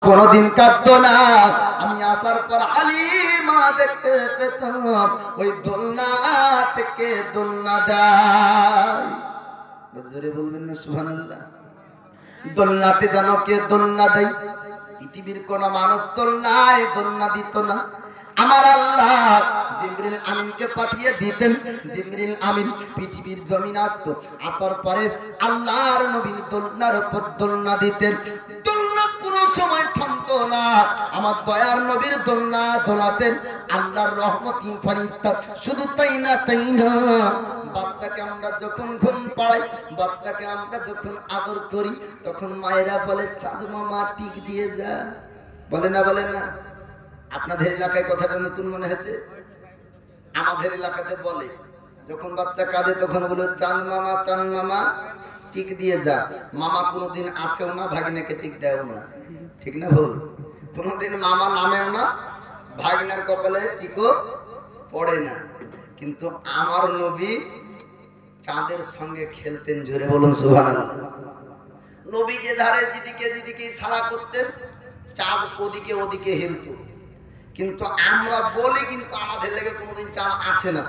কোনদিন কাঁদতো না। আমি আসার পর হালিমা দেখতে পেতাম ওই দোলনা থেকে দোলনা দেয়। জোরে বলবেন না সুবহানাল্লাহ। দোলনাতে যেন কে দোলনা দেয়, পৃথিবীর কোন মানুষ দোলনায় দোলনা দিত না। আমার আল্লাহ জিবরিল আমিনকে পাঠিয়ে দিতেন। জিবরিল আমিন পৃথিবীর জমিন আসতো, আসার পরে আল্লাহর নবীর দোলনার উপর দোলনা দিতেন। দোলনা কোনো সময় থামতো না। আমার দয়ার নবীর দোলনা দোলাতেন আল্লাহর রহমতি ফেরেশতা। শুধু তাই না বাচ্চাকে আমরা যখন ঘুম পাড়াই, বাচ্চাকে আমরা যখন আদর করি, তখন মায়েরা বলে চাঁদ মামা টিক দিয়ে যা, বলে না বলে না? আপনাদের এলাকায় কথাটা নতুন মনে হয়েছে, আমাদের এলাকাতে বলে যখন বাচ্চা কাঁদে তখন বলে চাঁদ মামা টিক দিয়ে যা। মামা কোনোদিন আসেও না, ভাগিনাকে টিক দেয়ও না, ঠিক না ভুল? কোনোদিন মামা নামেও না, ভাগিনার কপালে টিকও পড়ে না। কিন্তু আমার নবী চাঁদের সঙ্গে খেলতেন। জোরে বলুন সুবহানাল্লাহ। নবী যে ধারে যেদিকে ইশারা করতেন, চাঁদ ওদিকে ওদিকে হেলত। কিন্তু আমরা বলি, কিন্তু আমাদের লেগে কোনোদিন চাঁদ আসে না,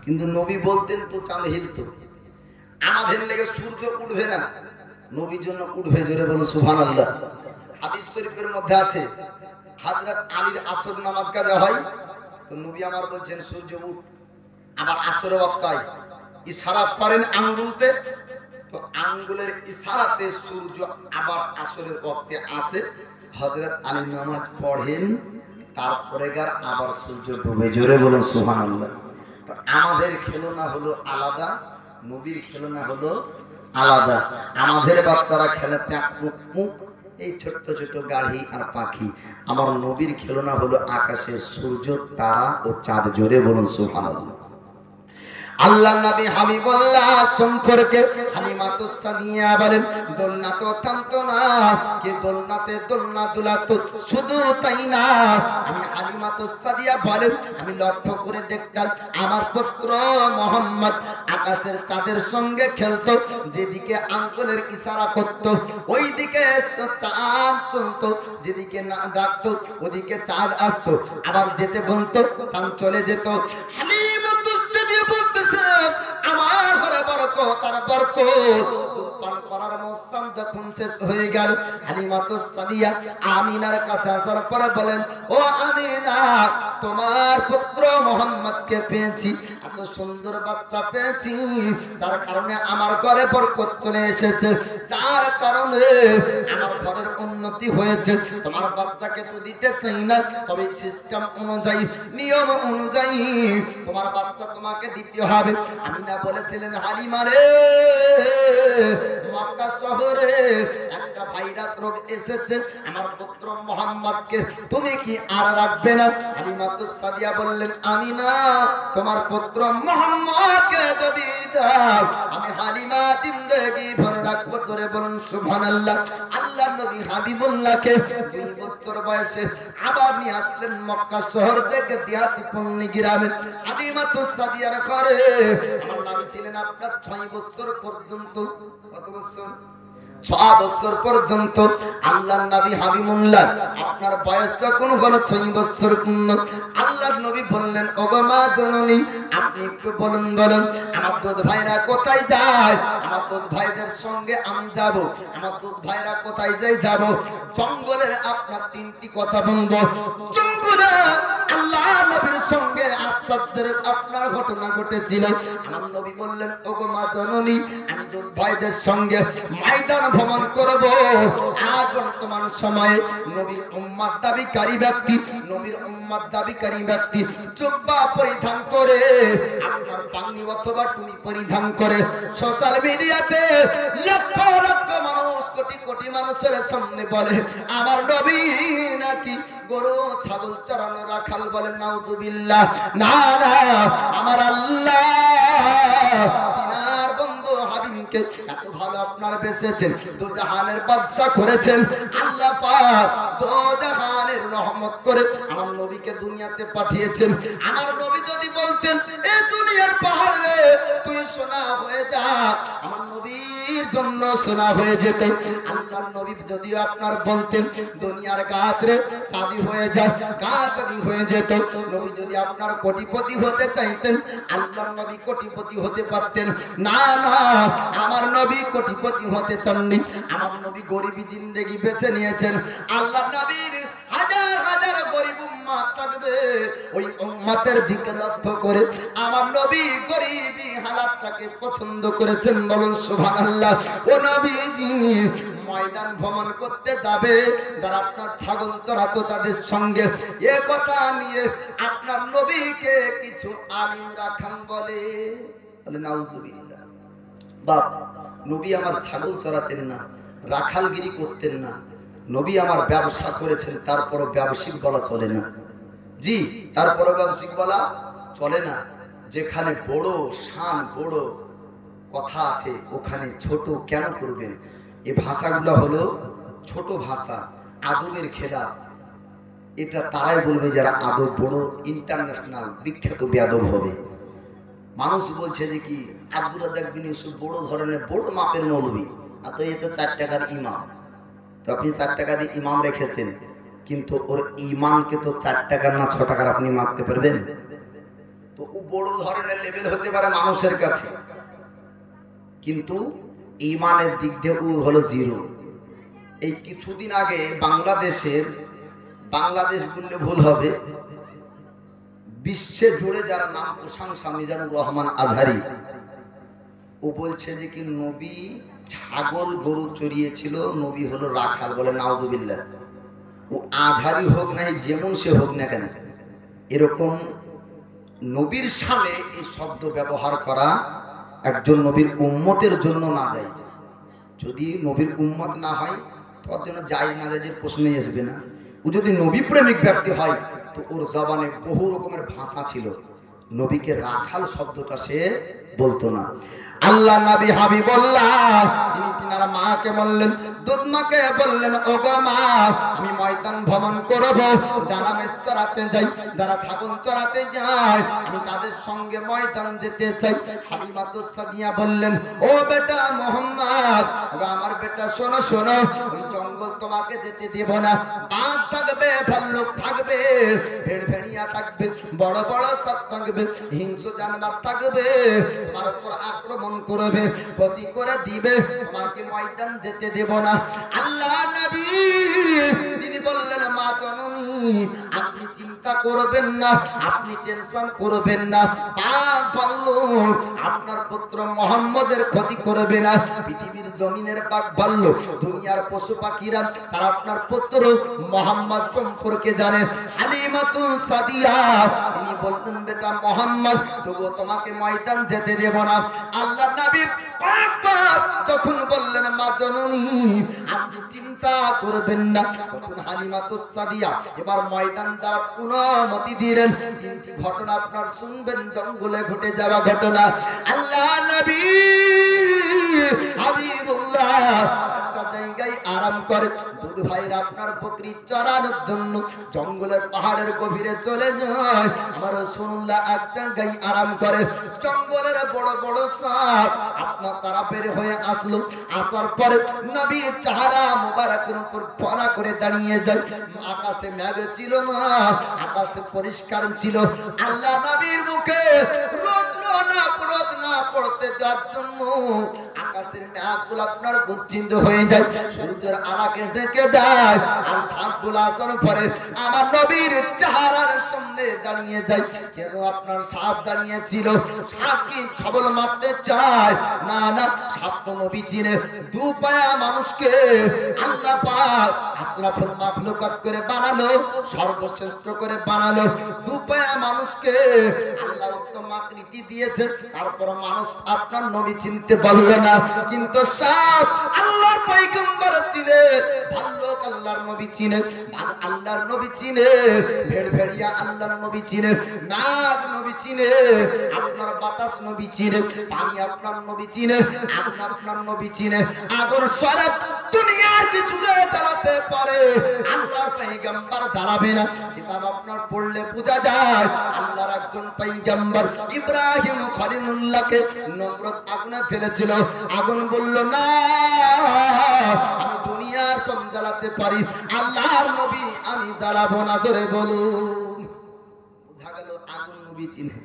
কিন্তু নবী বলতেন তো চাঁদ হিলত। আমাদের লেগে সূর্য উঠবে না, নবীর জন্য উঠবে। জোরে বলুন সুবহানাল্লাহ। হাদিস শরীফের মধ্যে আছে, হযরত আলীর আসর নামাজ কাজা হয়, তো নবী আমার বলছেন সূর্য উঠ। আবার আসরের ওয়াক্তায় ইশারা করেন আঙ্গুলতে, তো আঙ্গুলের ইশারাতে সূর্য আবার আসরের ওয়াক্তে আসে। হযরত আলী নামাজ পড়েন, তারপরে আবার সূর্য ডুবে। জোরে বলুন সুবহানাল্লাহ। তো আমাদের খেলনা হলো আলাদা, নবীর খেলনা হলো আলাদা। আমাদের বাচ্চারা খেলে মুখ, এই ছোট্ট ছোট্ট গাড়ি আর পাখি। আমার নবীর খেলনা হলো আকাশের সূর্য, তারা ও চাঁদ। জোরে বলুন সুবহানাল্লাহ। আল্লাহ নবী হাবিবুল্লাহ সম্পর্কে হালিমাতুস সাদিয়া বলেন, দোলনা তো থামতো না, কে দোলনাতে দোলনা দুলাতো। শুধু তাই না, আমি হালিমাতুস সাদিয়া বলেন, আমি লক্ষ্য করে দেখতাম আমার পুত্র মুহাম্মদ আকাশের চাঁদের সঙ্গে খেলতো। যেদিকে আঙ্গুলের ইশারা করত ওই দিকে চাঁদ চলতো, যেদিকে না ডাকতো ওদিকে চাঁদ আসতো। আবার যেতে বলতো চাঁদ চলে যেত। হালিমাতুস সাদিয়া বলতেছে, আমার ঘরে বরকত আর বরকত। পান করার মৌসুম যখন শেষ হয়ে গেল, হালিমাতুস সাদিয়া আমিনার কাছে আসার পরে বলেন, ও আমিনা, তোমার পুত্র মুহাম্মদকে পেয়েছি, এত সুন্দর বাচ্চা পেয়েছি, যার কারণে আমার ঘরে বরকত চলে এসেছে, যার কারণে আমার ঘরের উন্নতি হয়েছে। তোমার বাচ্চাকে তো দিতে চাই না, তবে সিস্টেম অনুযায়ী, নিয়ম অনুযায়ী তোমার বাচ্চা তোমাকে দিতে হবে। আমিনা বলেছিলেন, হালিমা রে, মক্কা শহরে একটা ভাইরাস রোগ এসেছে, আমার পুত্র মুহাম্মদকে তুমি কি আর রাখবে না? হালিমাতুস সাদিয়া বললেন, আমিনা, তোমার পুত্র মুহাম্মদকে যদি দাও, আমি হালিমা জিন্দেগি ভর রাখবো। জোরে বলুন সুবহানাল্লাহ। আল্লাহ নবী হাবিবুল্লাহকে 2 বছর বয়সে আবার নিয়ে আসলেন মক্কা শহর থেকে দিয়াতি পল্লী গ্রামে। হালিমাতুস সাদিয়ার ঘরে আমার নবী ছিলেন আপনার 6 বছর পর্যন্ত। কত বছর? 6 বছর পর্যন্ত আল্লাহর নবী হাবিবুল্লাহ, আপনার বয়স যখন হলো 6 বছর পূর্ণ, আল্লাহর নবী বললেন, ওগো মা জননী, আপনি একটু বলুন আমার দুধ ভাইরা কোথায় যায়? আমার দুধ ভাইদের সঙ্গে আমি যাব। আমার দুধ ভাইরা কোথায় যাব? জঙ্গলের আপনার 3টি কথা বলবো। জঙ্গলে আল্লাহ নবীর সঙ্গে আশ্চর্যের আপনার ঘটনা ঘটেছিল। আমার নবী বললেন, ওগো মা জননী, আমি দুধ ভাইদের সঙ্গে ময়দান ভ্রমণ করব। আজ বর্তমান সময়ে নবীর উম্মত দাবিকারী ব্যক্তি জুব্বা পরিধান করে, আপনার পাগড়ি অথবা টুপি পরিধান করে সোশ্যাল মিডিয়াতে লক্ষ লক্ষ মানুষ, কোটি কোটি মানুষের সামনে বলে আমার নবী নাকি গরু ছাগল চড়ানো রাখাল। বলেন নাউজুবিল্লাহ। না না, আমার আল্লাহ তিনার বন্ধু হাবিবকে এত ভালো আপনার বেসেছেন, দু জাহানের বাদশা করেছেন। আল্লাহ পাক দোজাহানের রহমত করে আমার নবীকে দুনিয়াতে পাঠিয়েছেন। আমার নবী যদি বলতেন এ দুনিয়ার পাহাড় রে তুই সোনা হয়ে যা, আমার নবীর জন্য সোনা হয়ে যেত। আল্লাহর নবী যদি আপনার বলতেন দুনিয়ার গাছ রে চাঁদি হয়ে যায়, গাছ চাঁদি হয়ে যেত। নবী যদি আপনার কোটিপতি হতে চাইতেন, আল্লাহর নবী কোটিপতি হতে পারতেন না। না, আমার নবী কোটিপতি হতে চাননি, আমার নবী গরিবী জিন্দেগি বেছে নিয়েছেন। আল্লাহ নবীর হাজার হাজার গরিব উম্মত থাকবে, ওই উম্মতের দিকে লক্ষ্য করে আমার নবী গরিবী হালাতটাকে পছন্দ করেছেন। বলুন সুবহানাল্লাহ। ও নবীজি ময়দান ভ্রমণ করতে যাবে, যারা আপনার ছাগল চড়াতো তাদের সঙ্গে এ কথা নিয়ে আপনার নবীকে কিছু আলিম রাখান বলে নাউজুবিল্লাহ। বাপ, নবী আমার ছাগল চড়াতেন না, রাখালগিরি করতেন না, নবী আমার ব্যবসা করেছেন, তারপরও ব্যবসায়িক বলা চলে না। জি, তারপরও ব্যবসায়িক বলা চলে না। যেখানে বড় শান বড় কথা আছে ওখানে ছোট কেন করবেন? এই ভাষাগুলো হলো ছোট ভাষা, আদবের খেলাফ। এটা তারাই বলবে যারা আদব বড়, ইন্টারন্যাশনাল বিখ্যাত বেয়াদব হবে। মানুষ বলছে যে কি আব্দুর রাজ্জাক বিন ইউসুফ বড় ধরনের বড় মাপের মৌলবী, আর তো এ তো 4 টাকার ইমাম। তো আপনি 4 টাকা দিয়ে ইমাম রেখেছেন, কিন্তু ওর ইমানকে তো 4 টাকার না 6 টাকার আপনি মাপতে পারবেন? তো ও বড় ধরনের লেভেল হতে পারে মানুষের কাছে, কিন্তু ইমানের দিক দিয়ে ও হলো জিরো। এই কিছুদিন আগে বাংলাদেশ বললে ভুল হবে, বিশ্বে জুড়ে যার নাম প্রশংসা মিজানুর রহমান আজহারি, ও বলছে যে কি নবী ছাগল গরু চড়িয়েছিল, নবী হলো রাখাল। বলে নাউজুবিল্লাহ। ও আজহারি হোক না যেমন সে হোক না কেন, এরকম নবীর সামনে এই শব্দ ব্যবহার করা একজন নবীর উম্মতের জন্য না যায়। যদি নবীর উম্মত না হয় তোর জন্য যাই না যায় যে প্রশ্নই আসবে না। ও যদি নবী প্রেমিক ব্যক্তি হয় তো ওর জবানে বহু রকমের ভাষা ছিল, নবীকে রাখাল শব্দটা সে বলতো না। আল্লাহ নবী হাবিবুল্লাহ তিনি তিনার মাকে বললেন, দুধ মাকে বললেন, ওগো মা আমি ময়দান ভ্রমণ করব, যারা মেষ চড়াতে যাই, যারা ছাগল চড়াতে যায়, আমি তাদের সঙ্গে ময়দান যেতে চাই। হালিমাতুস সাদিয়া বললেন, ও বেটা মুহাম্মদ, ও আমার বেটা শোনো শোনো, ওই জঙ্গল তোমাকে যেতে দেব না। বাঘ থাকবে, ভাল্লুক থাকবে, ভেড়ভেড়িয়া থাকবে, বড় বড় সাপ থাকবে, হিংস্র জানোয়ার থাকবে, তোমার উপর আক্রমণ করবে, ক্ষতি করে দিবে, তোমাকে ময়দান যেতে দেব না। আল্লাহ নবী তিনি বললেন, মা জননী আপনি চিন্তা করবেন না, আপনি টেনশন করবেন না, বাঘ ভাল্লুক আপনার পুত্র মুহাম্মদের ক্ষতি করবে না। পৃথিবীর জমিনের বাঘ ভাল্লুক, দুনিয়ার পশু পাখিরা তারা আপনার পুত্র মুহাম্মদ সম্পর্কে জানে। হালিমাতুস সাদিয়া তিনি বলতেন, বেটা মুহাম্মদ তবুও তোমাকে ময়দান যেতে দেব না। আল্লাহ নবী কয়েকবার যখন বললেন, মা জননী আপনি চিন্তা করবেন না, তখন হালিমাতুস সাদিয়া এবার ময়দান যাওয়ার অনুমতি দিলেন। 3টি ঘটনা আপনার শুনবেন, জঙ্গলে ঘটে যাওয়া ঘটনা। আল্লাহ নবী হাবিবুল্লাহ একটা জায়গায় আরাম করে, দুধ ভাইরা আপনার বকরি চড়ানোর জন্য জঙ্গলের পাহাড়ের গভীরে চলে যায়। আমার রাসূলুল্লাহ এক জায়গায় আরাম করে, জঙ্গলের বড় বড় সাপ আপনার তারা বের হয়ে আসলো। আসার পরে নবী চেহারা মুবারকের উপর ফনা করে দাঁড়িয়ে যায়। আকাশে মেঘ ছিল না, আকাশে পরিষ্কার ছিল। আল্লাহ নবীর মুখে রোদ না পড়তে দেওয়ার জন্য আকাশের মেঘগুলো আপনার গচ্ছিত হয়ে যায়, সূর্যের আলোকে ঢেকে দেয়। আর সাপগুলো আসার পরে আমার নবীর চেহারার সামনে দাঁড়িয়ে যায়। কেন আপনার সাপ দাঁড়িয়ে ছিল? সাপ কি ছবল মারতে চায়? না না, সাপ তো নবী চিনে। দু পায়া মানুষকে আল্লাহ পাক আশরাফুল মাখলুকাত করে বানালো, সর্বশ্রেষ্ঠ করে বানালো। দু পায়া মানুষকে আল্লাহ উত্তম আকৃতি দিয়েছে, তারপর মানুষ আপনার নবী চিনতে পারল না। কিন্তু সাপ আল্লাহর পয়গম্বর চিনে, ভাল্লুক আল্লাহর নবী চিনে, আল্লাহর নবী চিনে, ভেড়ভেড়িয়া আল্লাহর নবী চিনে, নাগ নবী চিনে, আপনার বাতাস নবী চিনে, পানি আপনার নবী চিনে, আগুন আপনার নবী চিনে। আগুন সারা দুনিয়ার কিছু চালাতে পারে, আল্লাহর পয়গম্বর জ্বালাবে না। কিতাব আপনার পড়লে বোঝা যায় আল্লাহর একজন পয়গম্বর ইব্রাহিম খলিলুল্লাহকে নমরুদ আগুনে ফেলেছিল। আগুন বলল না, আমি দুনিয়ার সব জ্বালাতে পারি, আল্লাহর নবী আমি জ্বালাবো না। জোরে বলুন। বোঝা গেল আগুন নবী চিনহে,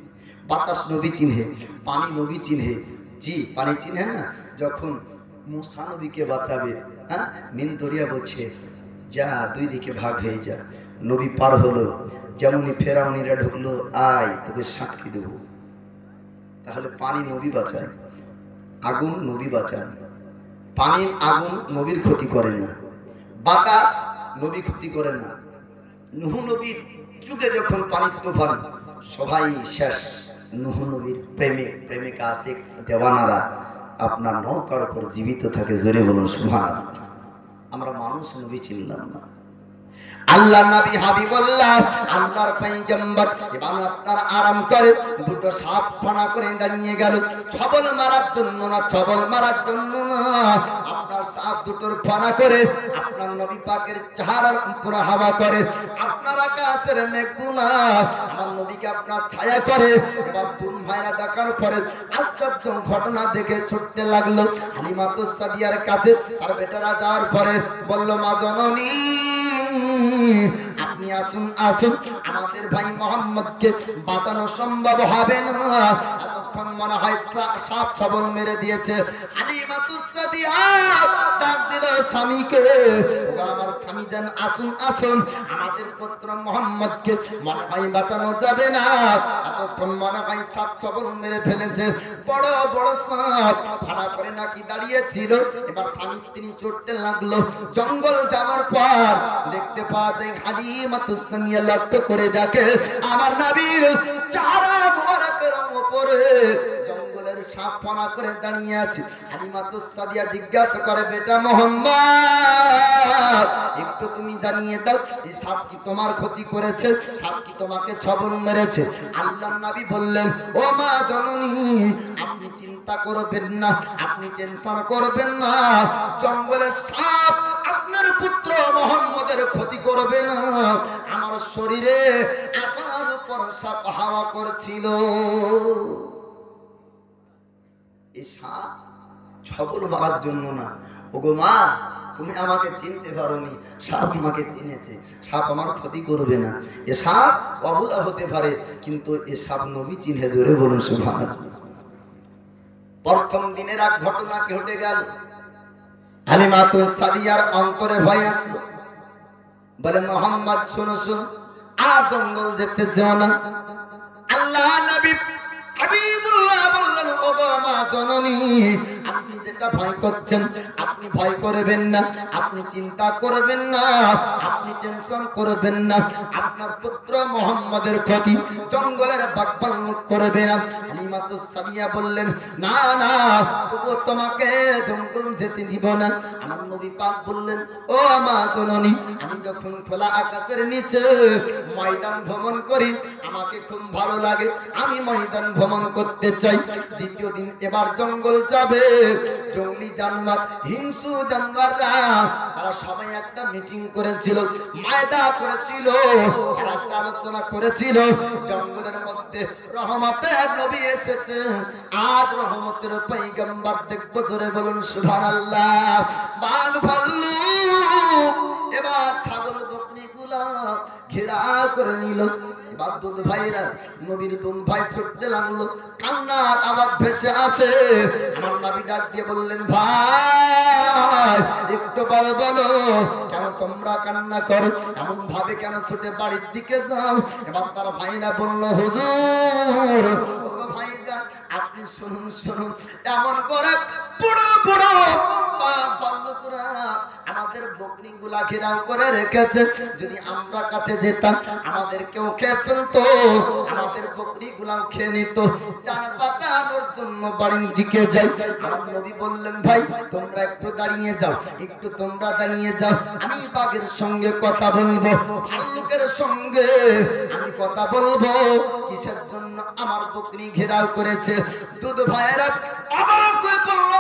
বাতাস নবী চিনহে, পানি নবী চিনহে। জি, পানি চিনহে না? যখন মুসা নবীকে বাঁচাবে, হ্যাঁ, মিন দরিয়া বলছে যা দুই দিকে ভাগ হয়ে যা। নবী পার হলো, যেমনই ফেরাউনিরা ঢুকলো, আয় তোকে সাক্ষী দেব। তাহলে পানি নবী বাঁচায়, আগুন নবী বাঁচান। পানি আগুন নবীর ক্ষতি করে না, বাতাস নবী ক্ষতি করে না। নূহ নবীর যুগে যখন পানির তুফান, সবাই শেষ। নূহ নবীর প্রেমিক প্রেমিকা আশিক দেওয়ানারা আপনার নৌকার উপর জীবিত থাকে। জোরে বলুন সুবহানাল্লাহ। আমরা মানুষ নবী চিনলাম না। আল্লাহ নবী হাবিবুল্লাহ আল্লাহর পয়গম্বর এবার আপনার আরাম করে দুটো সাপ ফানা করে দাঁড়িয়ে গেল। ছবল মারার জন্য না, ছবল মারার জন্য না, আপনার সাপ দুটোর ফানা করে আপনার নবী পাকের চেহারার উপরে হাওয়া করে। আপনার আকাশের মেঘগুলা আমার নবীকে আপনার ছায়া করে। এবার দুন ভাইরা দেখার পরে আশ্চর্য ঘটনা দেখে ছুটতে লাগলো হালিমাতুস সাদিয়ার কাছে। আর বেটারা যাওয়ার পরে বলল, মা জননী আপনি আসুন, আসুন, আমাদের ভাই মোহাম্মদকে বাঁচানো সম্ভব হবে না। এতক্ষণ মনে হয় সাপ ছবল মেরে দিয়েছে। হালিমাতুস সাদিয়া ডাক দিল স্বামীকে, আমার স্বামী যান, আসুন, আসুন, আমাদের পুত্র মোহাম্মদকে মনে হয় বাঁচানো যাবে না। এতক্ষণ মনে হয় সাপ ছবল মেরে ফেলেছে। বড় বড় সাপ ভাড়া করে নাকি দাঁড়িয়েছিল। এবার স্বামী স্ত্রী ছুটতে লাগলো। জঙ্গল যাওয়ার পর দেখতে পাওয়া যায় হালিমাতুস সাদিয়া লক্ষ্য করে দেখে আমার নবীর চেহারা মোবারকের উপরে জঙ্গলের সাপ ফানা করে দাঁড়িয়ে আছে। হালিমাতুস সাদিয়া জিজ্ঞাসা করে, বেটা মোহাম্মদ একটু তুমি জানিয়ে দাও, এই সাপ কি তোমার ক্ষতি করেছে? সাপ কি তোমাকে ছবল মেরেছে? আল্লাহর নবী বললেন, ও মা জননী আপনি চিন্তা করবেন না, আপনি টেনশন করবেন না, জঙ্গলের সাপ আপনার পুত্র মোহাম্মদের ক্ষতি করবে না। আমার শরীরে আসার উপর সাপ হাওয়া করছিল। এই সাপ ছবল মারার জন্য না। ওগো মা, তুমি আমাকে চিনতে পারোনি, সাপ আমাকে চিনেছে। সাপ আমার ক্ষতি করবে না। এ সাপ অবলা হতে পারে, কিন্তু এ সাপ নবী চিনে। জোরে বলুন সুবহানাল্লাহ। প্রথম দিনের এক ঘটনা ঘটে গেল। হালিমাতুস সাদিয়ার অন্তরে ভয় আসলো। বলে, মোহাম্মদ শোনো শোনো, আর জঙ্গল যেতে যেও না। আল্লাহ নবী হাবিবুল্লাহ বললেন, ও গো মা জননী আপনি যেটা ভয় করছেন আপনি ভয় করবেন না, আপনি চিন্তা করবেন না, আপনি টেনশন করবেন না। আপনার পুত্র মোহাম্মদের ক্ষতি জঙ্গলের বাগবান করবে না। হালিমাতুস সাদিয়া বললেন, না না, তবুও তোমাকে জঙ্গল যেতে দিব না। আমার নবী পাক বললেন, ও মা জননী আমি যখন খোলা আকাশের নিচে ময়দান ভ্রমণ করি আমাকে খুব ভালো লাগে, আমি ময়দান ভ্রমণ করতে চাই। দ্বিতীয় দিন এবার জঙ্গল যাবে। জঙ্গলি জানোয়ার, হিংস্র জানোয়াররা তারা সবাই একটা মিটিং করেছিল, মায়দা করেছিল, তারা একটা আলোচনা করেছিল জঙ্গলের মধ্যে রহমতের নবী এসেছে, আজ রহমতের পয়গম্বর দেখবো। জোরে বলুন সুবহানাল্লাহ। বান ভাল্লুক এবার ছাগল বকরি গুলা ঘেরাও করে নিল। এবার দুধ ভাইরা নবীর দুধ ভাই ছুটতে লাগলো। কান্নার আওয়াজ ভেসে আসে। আমার নবী ডাক দিয়ে বললেন, ভাই একটু বলো কেন তোমরা কান্না করো, এমন ভাবে কেন ছুটে বাড়ির দিকে যাও? এবার তার ভাইরা বলল, হুজুর ওগো ভাইজান আপনি শুনুন শুনুন, এমন করে বড় বড় ভাল্লুকরা আমাদের বকরি গুলা ঘেরাও করে রেখেছে। যদি আমরা কাছে যেতাম আমাদেরকেও খেয়ে ফেলতো, আমাদের বকরি গুলাও খেয়ে নিত। জান বাঁচানোর জন্য বাড়ির দিকে যাই। আমার নবী বললেন, ভাই তোমরা একটু দাঁড়িয়ে যাও, একটু তোমরা দাঁড়িয়ে যাও, আমি বাঘের সঙ্গে কথা বলবো, ভাল্লুকের সঙ্গে আমি কথা বলবো। কিসের জন্য আমার বকরি ঘেরাও করেছে? দুধ ভাইয়েরা অবাক হয়ে বলল,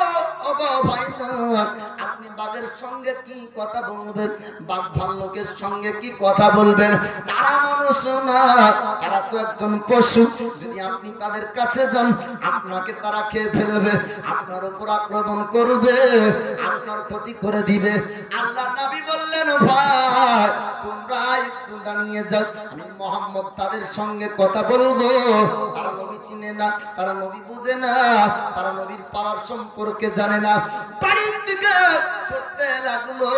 ওগো ভাইজান আপনি বাঘের সঙ্গে কি কথা বলবেন, বাঘ ভাল্লুকের সঙ্গে কি কথা বলবেন? তারা মানুষ না, তারা তো একজন পশু। যদি আপনি তাদের কাছে যান, আপনাকে তারা খেয়ে ফেলবে, আপনার উপর আক্রমণ করবে, আপনার ক্ষতি করে দিবে। আল্লাহ নবী বললেন, ভাই তোমরা একটু দাঁড়িয়ে যাও, আমি মুহাম্মদ তাদের সঙ্গে কথা বলবো। তারা নবী চিনে না, তারা নবী বুঝে না, তারা নবীর পাওয়ার সম্পর্কে জানে না। বাড়ির দিকে ছুটতে লাগলো,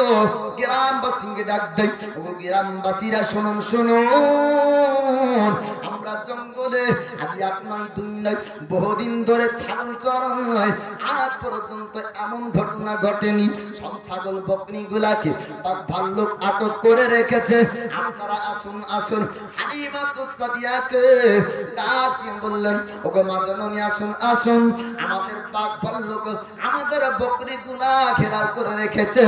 গ্রামবাসীকে ডাক দেয়, ও গ্রামবাসীরা শুনুন শুনুন, আমরা জঙ্গলে আজ এক নয় দুই নয় বহুদিন ধরে ছাগল চড়াই, আজ পর্যন্ত এমন ঘটনা ঘটেনি। সব ছাগল বকরি গুলাকে বাঘ ভাল্লুক আটক করে রেখেছে। আপনারা আসুন আসুন। হালিমাতুস সাদিয়াকে ডাক দিয়ে বললেন, ওগো মা জননী আসুন আসুন, আমাদের বাঘ ভাল্লুক আমাদের বকরি গুলা ঘেরাও করে রেখেছে,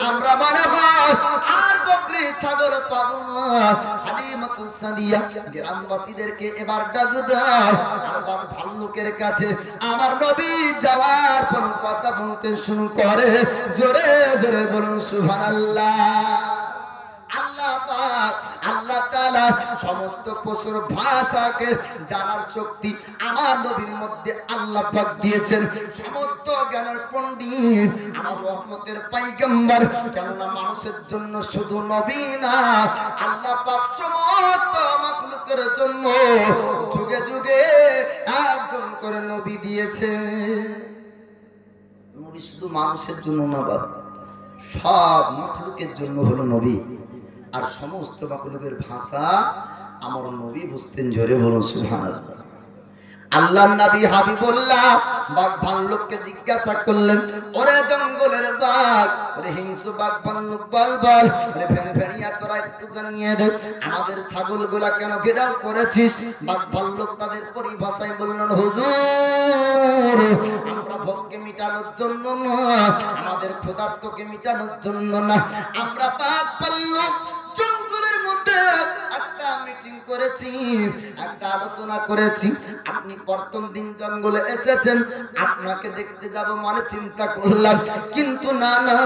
আমরা মনে হয় আর বকরি ছাগল পাবো না। হালিমাতুস সাদিয়া গ্রামবাসীদেরকে এবার ডাক দাও, আর বাঘ ভাল্লুকের কাছে আমার নবী যাওয়ার পর কথা বলতে শুরু করে। জোরে জোরে বলুন সুবহানাল্লাহ। আল্লাহ পাক, আল্লাহ তাআলা সমস্ত পশুর ভাষাকে জানার শক্তি আমার নবীর মধ্যে আল্লাহ পাক দিয়েছেন। সমস্ত জ্ঞানের পণ্ডিত আমার রহমতের পয়গম্বর, কেননা মানুষের জন্য শুধু নবী না, আল্লাহ পাক সমস্ত মাখলুকের জন্য যুগে যুগে একজন করে নবী দিয়েছে। নবী শুধু মানুষের জন্য না, বাবা সব মাখলুকের জন্য হলো নবী। আর সমস্ত মাখলুকের ভাষা আমার নবী বুঝতেন। জোরে বলুন সুবহানাল্লাহ। আল্লাহর নবী হাবিবুল্লাহ বাঘ ভাল্লুককে জিজ্ঞাসা করলেন, ওরে জঙ্গলের বাঘ, ওরে হিংস্র বাঘ ভাল্লুক বল বল, ওরে ভেড়ে ভেড়িয়া তোরা একটু জানিয়ে দে, আমাদের ছাগলগুলা কেন ঘেরাও করেছিস? বাঘ ভাল্লুক তাদের পরিভাষায় বললেন, হুজুর আমরা ভোগকে মিটানোর জন্য না, আমাদের ক্ষুধার্তকে মিটানোর জন্য না, আমরা বাঘ ভাল্লুক জঙ্গলের মধ্যে একটা মিটিং করেছি, একটা আলোচনা করেছি। আপনি প্রথম দিন জঙ্গলে এসেছেন, আপনাকে দেখতে যাব মানে চিন্তা করলাম, কিন্তু না না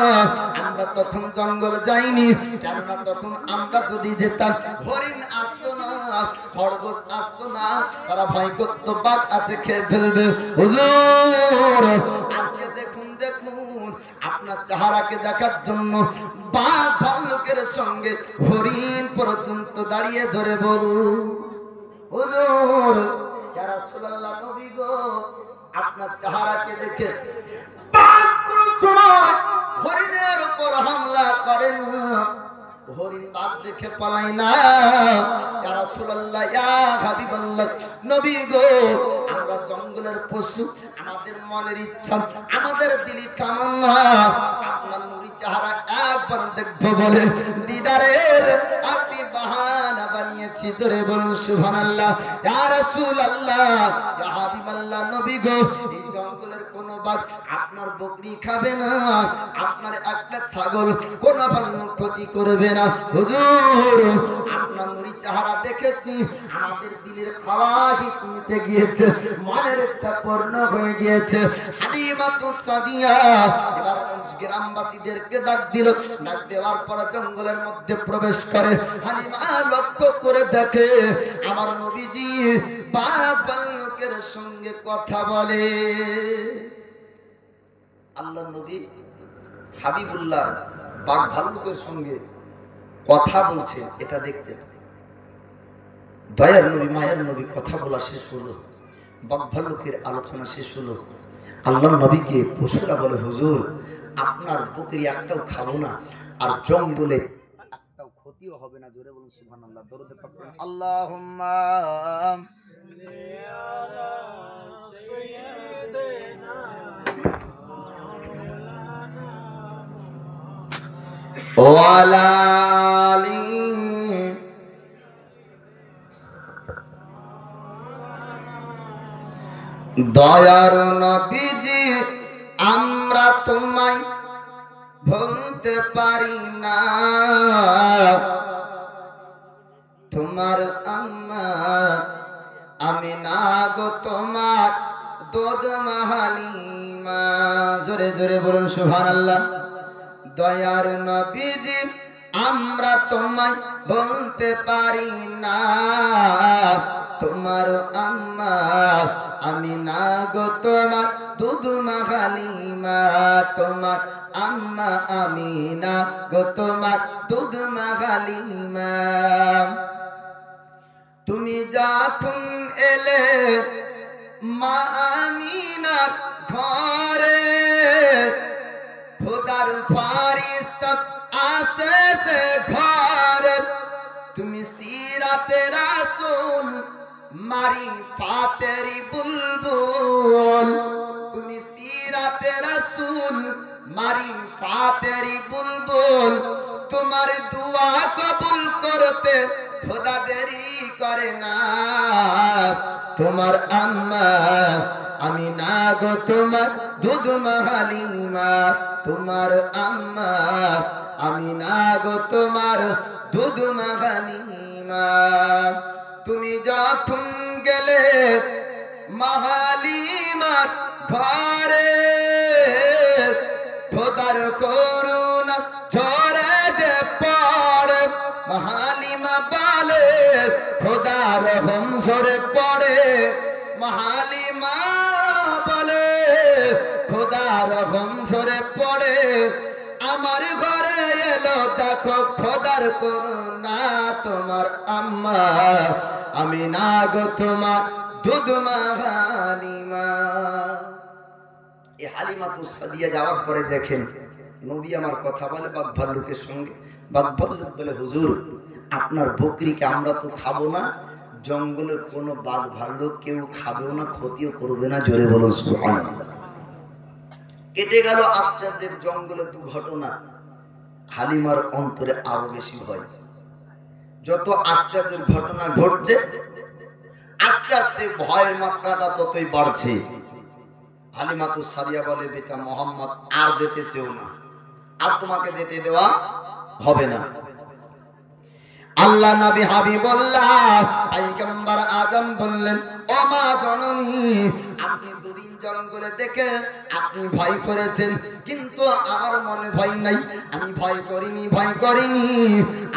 আমরা তখন জঙ্গলে যাইনি, কেননা তখন আমরা যদি যেতাম হরিণ আসতো না, খরগোশ আসতো না, তারা ভয় করতো বাঘ আছে খেয়ে ফেলবে। হুজুর আজকে দেখুন দেখুন, আপনার চেহারাকে দেখার জন্য বাঘ ভাল্লুকের সঙ্গে হরিণ পর্যন্ত দাঁড়িয়ে ধরে বলুন, হুজুর ইয়া রাসূলুল্লাহ নবী গো, আপনার চেহারাকে দেখে বাঘ কোন সময় হরিণের উপর হামলা করে না, হরিণ বাঘ দেখে পালাই না। ইয়া রাসূলুল্লাহ ইয়া হাবিবাল্লাহ নবী গো, আমরা জঙ্গলের পশু, আমাদের মনের ইচ্ছা, আমাদের দিলি কামনা আপনার নুরি চেহারা একবার দেখবো বলে দিদারের আপনি বাহানা বানিয়েছি। জোরে বলুন সুবহানাল্লাহ। ইয়া রাসূলুল্লাহ ইয়া হাবিবাল্লাহ নবী গো, এই জঙ্গলের কোন বাঘ আপনার বকরি খাবে না, আপনার একটা ছাগল কোন ভাল্লুক ক্ষতি করবে না। হুজুর আপনার নুরি চেহারা দেখেছি, আমাদের দিলের খাওয়াহিস মিটে গিয়েছে, মনের ইচ্ছা পূর্ণ হয়ে গিয়েছে। হালিমাতুস সাদিয়া এবার গ্রামবাসীদেরকে ডাক দিল, ডাক দেওয়ার পর জঙ্গলের মধ্যে প্রবেশ করে। হালিমা লক্ষ্য করে দেখে আমার নবীজি বাঘ ভাল্লুকের সঙ্গে কথা বলে। আল্লাহ নবী হাবিবুল্লাহ বাঘ ভাল্লুকের সঙ্গে কথা বলছে, এটা দেখতে পায়। দয়ার নবী মায়ের নবী কথা বলা শেষ হলো, বাঘ ভাল্লুকের আলোচনা শেষ হলো। আল্লাহর নবীকে পশুরা বলে, হুজুর আপনার বকরি একটাও খাবো না, আর জঙ্গলে একটাও ক্ষতিও হবে না। জোরে বলুন সুবহানাল্লাহ। দরুদে পাক পড়ুন, আল্লাহুম্মা ওয়ালা আলি। দয়ার নবীজি আমরা তোমায় ভুলতে পারি না, তোমার আম্মা আমিনা গো তোমার দুধ মা হালিমা। জোরে জোরে বলুন সুবহানাল্লাহ। দয়ার নবীজি আমরা তোমায় বলতে পারি না, তোমার আম্মা আমিনা গো তোমার দুধমা হালিমা, তোমার আম্মা আমিনা গো তোমার দুধমা হালিমা। তুমি যখন এলে মা আমিনার ঘরে, খোদার ফারিস্তা আসে সে ঘরে, তুমি সিরাতে রাসূল মারিফাতেরি বুলবুল, তুমি সিরাতে রাসূল মারিফাতেরি বুলবুল, তোমার দুয়া কবুল করতে খোদা দেরি করে না, তোমার আম্মা আমিনা গো তোমার দুধমা হালিমা, তোমার আম্মা আমিনা গো তোমার দুধমা হালিমা। তুমি যখন গেলে হালিমার ঘরে, খোদার করুণা ঝরে যে পড়ে, হালিমা বলে খোদার রহম ঝরে পড়ে, হালিমা বলে খোদার রহম ঝরে পড়ে, আমার ঘরে এলো দেখো খোদার করুণা, তোমার আম্মা আমিনা গো তোমার দুধমা হালিমা। এই হালিমাতুস সাদিয়া যাওয়ার পরে দেখেন নবী আমার কথা বলে বাঘ ভাল্লুকের সঙ্গে। বাঘ ভাল্লুক বলে হুজুর আপনার বকরিকে আমরা তো খাবো না, জঙ্গলের কোনো বাঘ ভাল্লুক কেউ খাবেও না, ক্ষতিও করবে না, জোরে বলুন সুবহানাল্লাহ। কেটে গেল আশ্চর্যের জঙ্গলে দুর্ঘটনা, হালিমার অন্তরে আরো বেশি ভয়। যত আশ্চর্যের ঘটনা ঘটছে আস্তে আস্তে ভয়ের মাত্রাটা ততই বাড়ছে। হালিমাতুস সাদিয়া বলে বেটা মোহাম্মদ আর যেতে চেও না, আর তোমাকে যেতে দেওয়া হবে না। আল্লাহ নবী হাবিবুল্লাহ পয়গম্বর আজম বললেন ও মা জননী, আপনি দুদিন জঙ্গলে দেখে আপনি ভয় করেছেন, কিন্তু আমার মনে ভয় নাই, আমি ভয় করিনি, ভয় করিনি,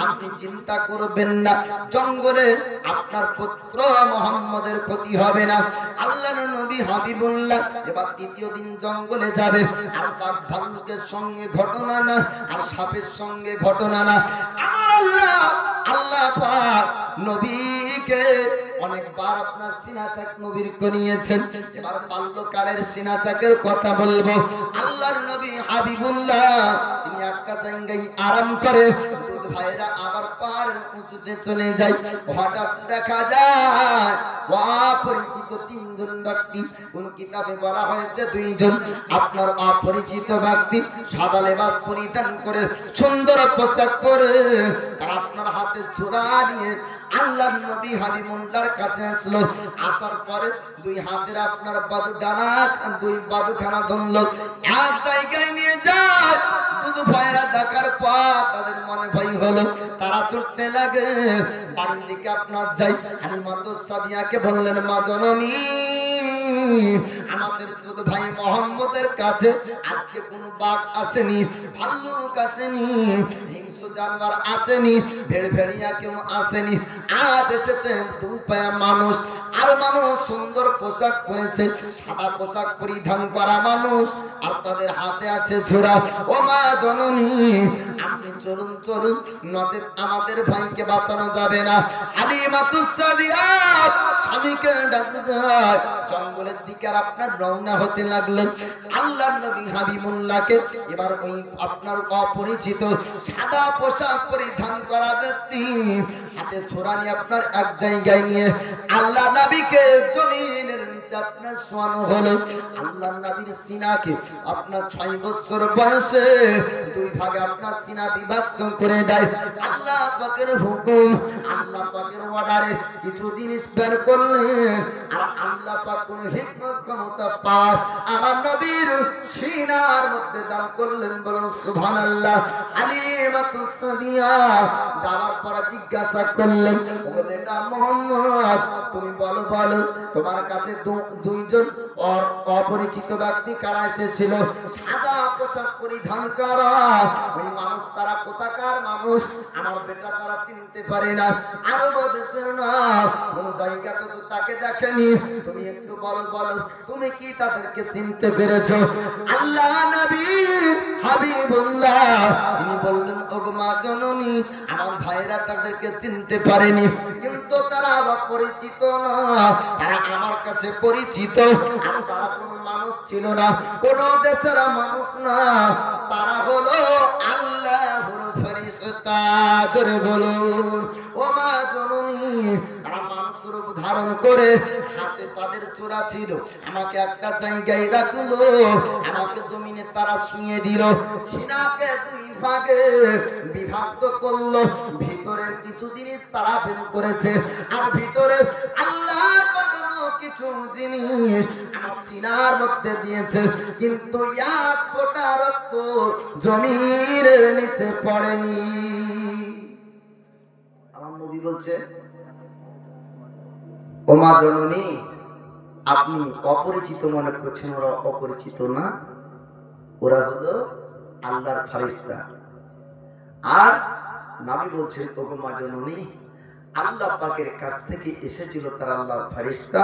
আপনি চিন্তা করবেন না, জঙ্গলে আপনার পুত্র মুহাম্মদের ক্ষতি হবে না। আল্লাহর নবী হাবিবুল্লাহ এবার দ্বিতীয় দিন জঙ্গলে যাবে, আর বাঘ ভাল্লুকের সঙ্গে ঘটনা না, আর সাপের সঙ্গে ঘটনা না। আমার আল্লাহ পাক নবীকে অনেকবার আপনার সিনাচাক নবীর করিয়েছেন, এবার বাল্যকালের সিনাচাকের কথা বলবো। আল্লাহর নবী হাবিবুল্লাহ তিনি একটা জায়গায় আরাম করে, দুধ ভাইরা আবার পাহাড়ের উঁচুতে চলে যায়। হঠাৎ দেখা যায় অপরিচিত তিনজন ব্যক্তি, কোন কিতাবে বলা হয়েছে দুইজন, আপনার অপরিচিত ব্যক্তি সাদা লেবাস পরিধান করে সুন্দর পোশাক পরে তারা আপনার হাতে ছোরা নিয়ে আল্লাহর নবী হাবিবুল্লাহর কাছে আসলো। আসার পরে দুই হাতের আপনার বাজু ডানা দুই বাজুখানা ধরলো, এক জায়গায় নিয়ে যায়। দুধ ভাইরা দেখার পর তাদের মনে ভয় হলো, তারা ছুটতে লাগে বাড়ির দিকে আপনার যাই। হালিমাতুস সাদিয়াকে বললেন মা জননী, আমাদের দুধ ভাই মোহাম্মদের কাছে আজকে কোনো বাঘ আসেনি, ভাল্লুক আসেনি, হিংস্র জানোয়ার আসেনি, ভেড়ভেড়িয়া কেউ আসেনি, আজ এসেছে দুই পায়া মানুষ। আর মানুষ সুন্দর পোশাক পরেছে, সাদা পোশাক পরিধান করা মানুষ, আর তাদের হাতে আছে ছোরা। ও মা জননী, আপনি চলুন চলুন, নচেত আমাদের ভাইকে বাঁচানো যাবে না। হালিমাতুস সাদিয়া স্বামীকে ডাকতে যায়, জঙ্গলের দিকে আর আপনার রওনা হতে লাগলেন। আল্লাহর নবী হাবিবুল্লাহকে এবার ওই আপনার অপরিচিত সাদা পোশাক পরিধান করা ব্যক্তি হাতে ছোরা নিয়ে আপনার এক জায়গায় নিয়ে আল্লাহ নবীকে জমিনের নিচে আপনার শোয়ানো হলো। আল্লাহ নবীর সিনাকে আপনার 6 বছর বয়সে দুই ভাগে আপনার সিনা বিভক্ত করে দেয়। আল্লাহ পাকের হুকুম, আল্লাহ পাকের অর্ডারে কিছু জিনিস বের করলেন, আর আল্লাহ পাক কোন হিকমত ক্ষমতা পাওয়ার আমার নবীর সিনার মধ্যে দান করলেন। বলুন সুবহানাল্লাহ। হালিমাতুস সাদিয়া যাওয়ার পর জিজ্ঞাসা করলেন, ও বেটা মোহাম্মদ, তুমি বলো বলো তোমার কাছে দুইজন অপরিচিত ব্যক্তি কারা এসেছিল? সাদা পোশাক পরিধান করা ওই মানুষ, তারা কোথাকার মানুষ? আমার বেটা তারা চিনতে পারে না, আরব দেশের না, কোন জায়গাতে তো তাকে দেখেনি। তুমি একটু বলো বলো তুমি কি তাদেরকে চিনতে পেরেছো? আল্লাহ নবী হাবিবুল্লাহ তিনি বললেন, ওগো মা জননী, আমার ভাইরা তাদেরকে চিনতে পারেনি, কিন্তু তারা অপরিচিত না, তারা আমার কাছে পরিচিত। আর তারা কোনো মানুষ ছিল না, কোন দেশের মানুষ না, তারা হলো আল্লাহর ফেরেশতা। জোরে বলুন ও মা জননী, তারা মানুষ রূপ ধারণ করে, হাতে তাদের চূড়া ছিল, আমাকে একটা জায়গায় রাখলো, আমাকে জমিনে তারা শুইয়ে দিল, সিনাকে দুই ভাগে বিভক্ত করলো, ভিতরের কিছু জিনিস তারা বের করেছে, আর ভিতরে আল্লাহর পাঠানো কিছু জিনিস আমার সিনার মধ্যে দিয়েছে, কিন্তু এক ফোঁটা রক্ত জমির নিচে পড়েনি। আমার নবী বলছে, ও মা জননী, আপনি অপরিচিত মনে করছেন, ওরা অপরিচিত না, ওরা হলো আল্লাহর ফেরেশতা। আর নবী বলছেন, ও মা জননী, আল্লাহ পাকের কাছ থেকে এসেছিল তারা আল্লাহর ফেরেশতা,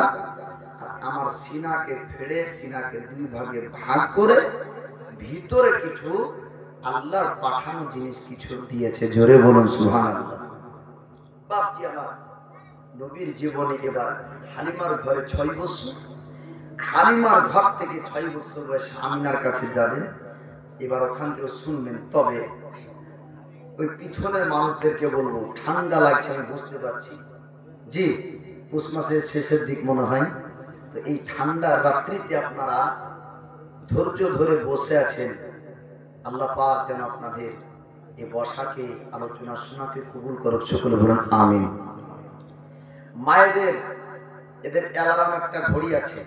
আর আমার সিনাকে ফেড়ে সিনাকে দুই ভাগে ভাগ করে ভিতরে কিছু আল্লাহর পাঠানো জিনিস কিছু দিয়েছে। জোরে বলুন সুবহানাল্লাহ। বাপজি আমার নবীর জীবনে এবার হালিমার ঘরে 6 বছর, হালিমার ঘর থেকে 6 বছর বয়সে আমিনার কাছে যাবেন, এবার ওখান থেকে শুনবেন। তবে ওই পিছনের মানুষদেরকে বলবো, ঠান্ডা লাগছে আমি বুঝতে পারছি, জি পৌষ মাসের শেষের দিক মনে হয়, তো এই ঠান্ডার রাত্রিতে আপনারা ধৈর্য ধরে বসে আছেন। আল্লাহ পাক যেন আপনাদের এই বসাকে, আলোচনা শোনাকে কবুল করুক, সকলে বলুন আমিন। মায়েদের এদের অ্যালার্ম একটা ঘড়ি আছে,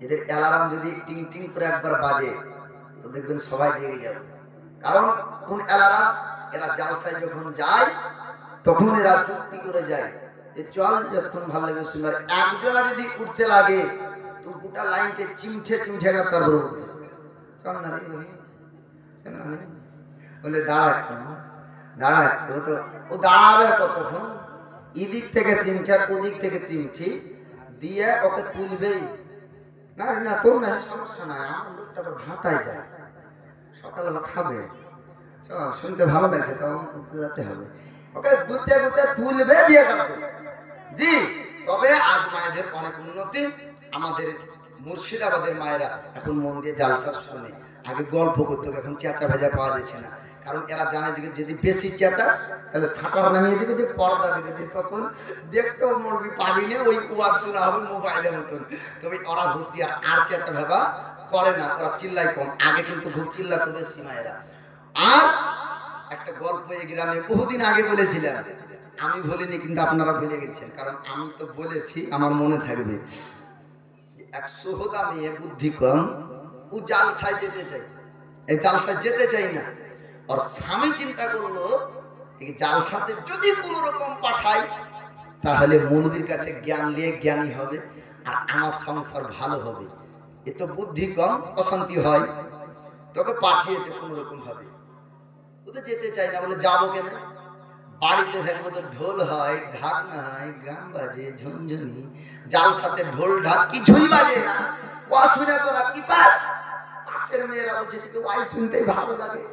এদের অ্যালার্ম যদি টিং টিং করে একবার বাজে তো দেখবেন সবাই জেগে যাবে। কারণ কোন অ্যালার্ম? এরা জালসায় যখন যায় তখন এরা যুক্তি করে যায় যে চল যতক্ষণ ভালো লাগে শুনবার। একজনা যদি উঠতে লাগে তো গোটা লাইনকে চিমঠে চিমঠে তারপর উঠবে, চল না রে বলে দাঁড়া একটু, দাঁড়া একটু, তো ও দাঁড়াবে কতক্ষণ? এদিক থেকে চিমঠি আর ওদিক থেকে চিমঠি দিয়ে ওকে তুলবেই না। না তোর না সমস্যা নাই, আমার লোকটা আবার ভাটায় যায়, সকালে খাবে, চল শুনতে ভালো লাগছে, তখন তুলতে যেতে হবে, ওকে গুতে গুতে তুলবে দিয়ে কাটবে। জি, তবে আজ মায়েদের অনেক উন্নতি। আমাদের মুর্শিদাবাদের মায়েরা এখন মন দিয়ে জালসা শুনে, আগে গল্প করতো, এখন চেঁচা ভেজা পাওয়া যাচ্ছে না, কারণ এরা জানে যে যদি বেশি চেঁচাস তাহলে সাঁটার নামিয়ে দিবে, দিয়ে পর্দা দিবে, দিয়ে তখন দেখতেও মৌলবি পাবি না, ওই ওয়াজ শোনা হবে মোবাইলের মতন। তবে ওরা হুঁশিয়ার, আর চেঁচা ভেবা করে না, ওরা চিল্লাই কম, আগে কিন্তু খুব চিল্লাতো বেশি মায়েরা। আর একটা গল্প এই গ্রামে বহুদিন আগে বলেছিলাম, আমি বলিনি কিন্তু আপনারা ভুলে গেছেন, কারণ আমি তো বলেছি আমার মনে থাকবে। এক সোহদা মেয়ে বুদ্ধি কম, ও জালসায় যেতে চাই, এই জালসায় যেতে চাই না, আর স্বামী চিন্তা করলো এই জালসাতে যদি কোন রকম পাঠাই তাহলে মৌলবীর কাছে জ্ঞান নিয়ে জ্ঞানী হবে আর আমার সংসার ভালো হবে। এ তো বুদ্ধি কম, অশান্তি হয়, তোকে পাঠিয়েছে কোন রকম ভাবে। ও তো যেতে চাই না, বলে যাবো কেন, বাড়িতে থাকবো তো ঢোল হয়, ঢাক না হয়, গান বাজে, ঝুনঝুনি, জালসাতে ঢোল ঢাক কিছুই বাজে না, ও শুনে তোরা কি পাস? পাশের মেয়েরা বলছে যে ওয়াই শুনতেই ভালো লাগে,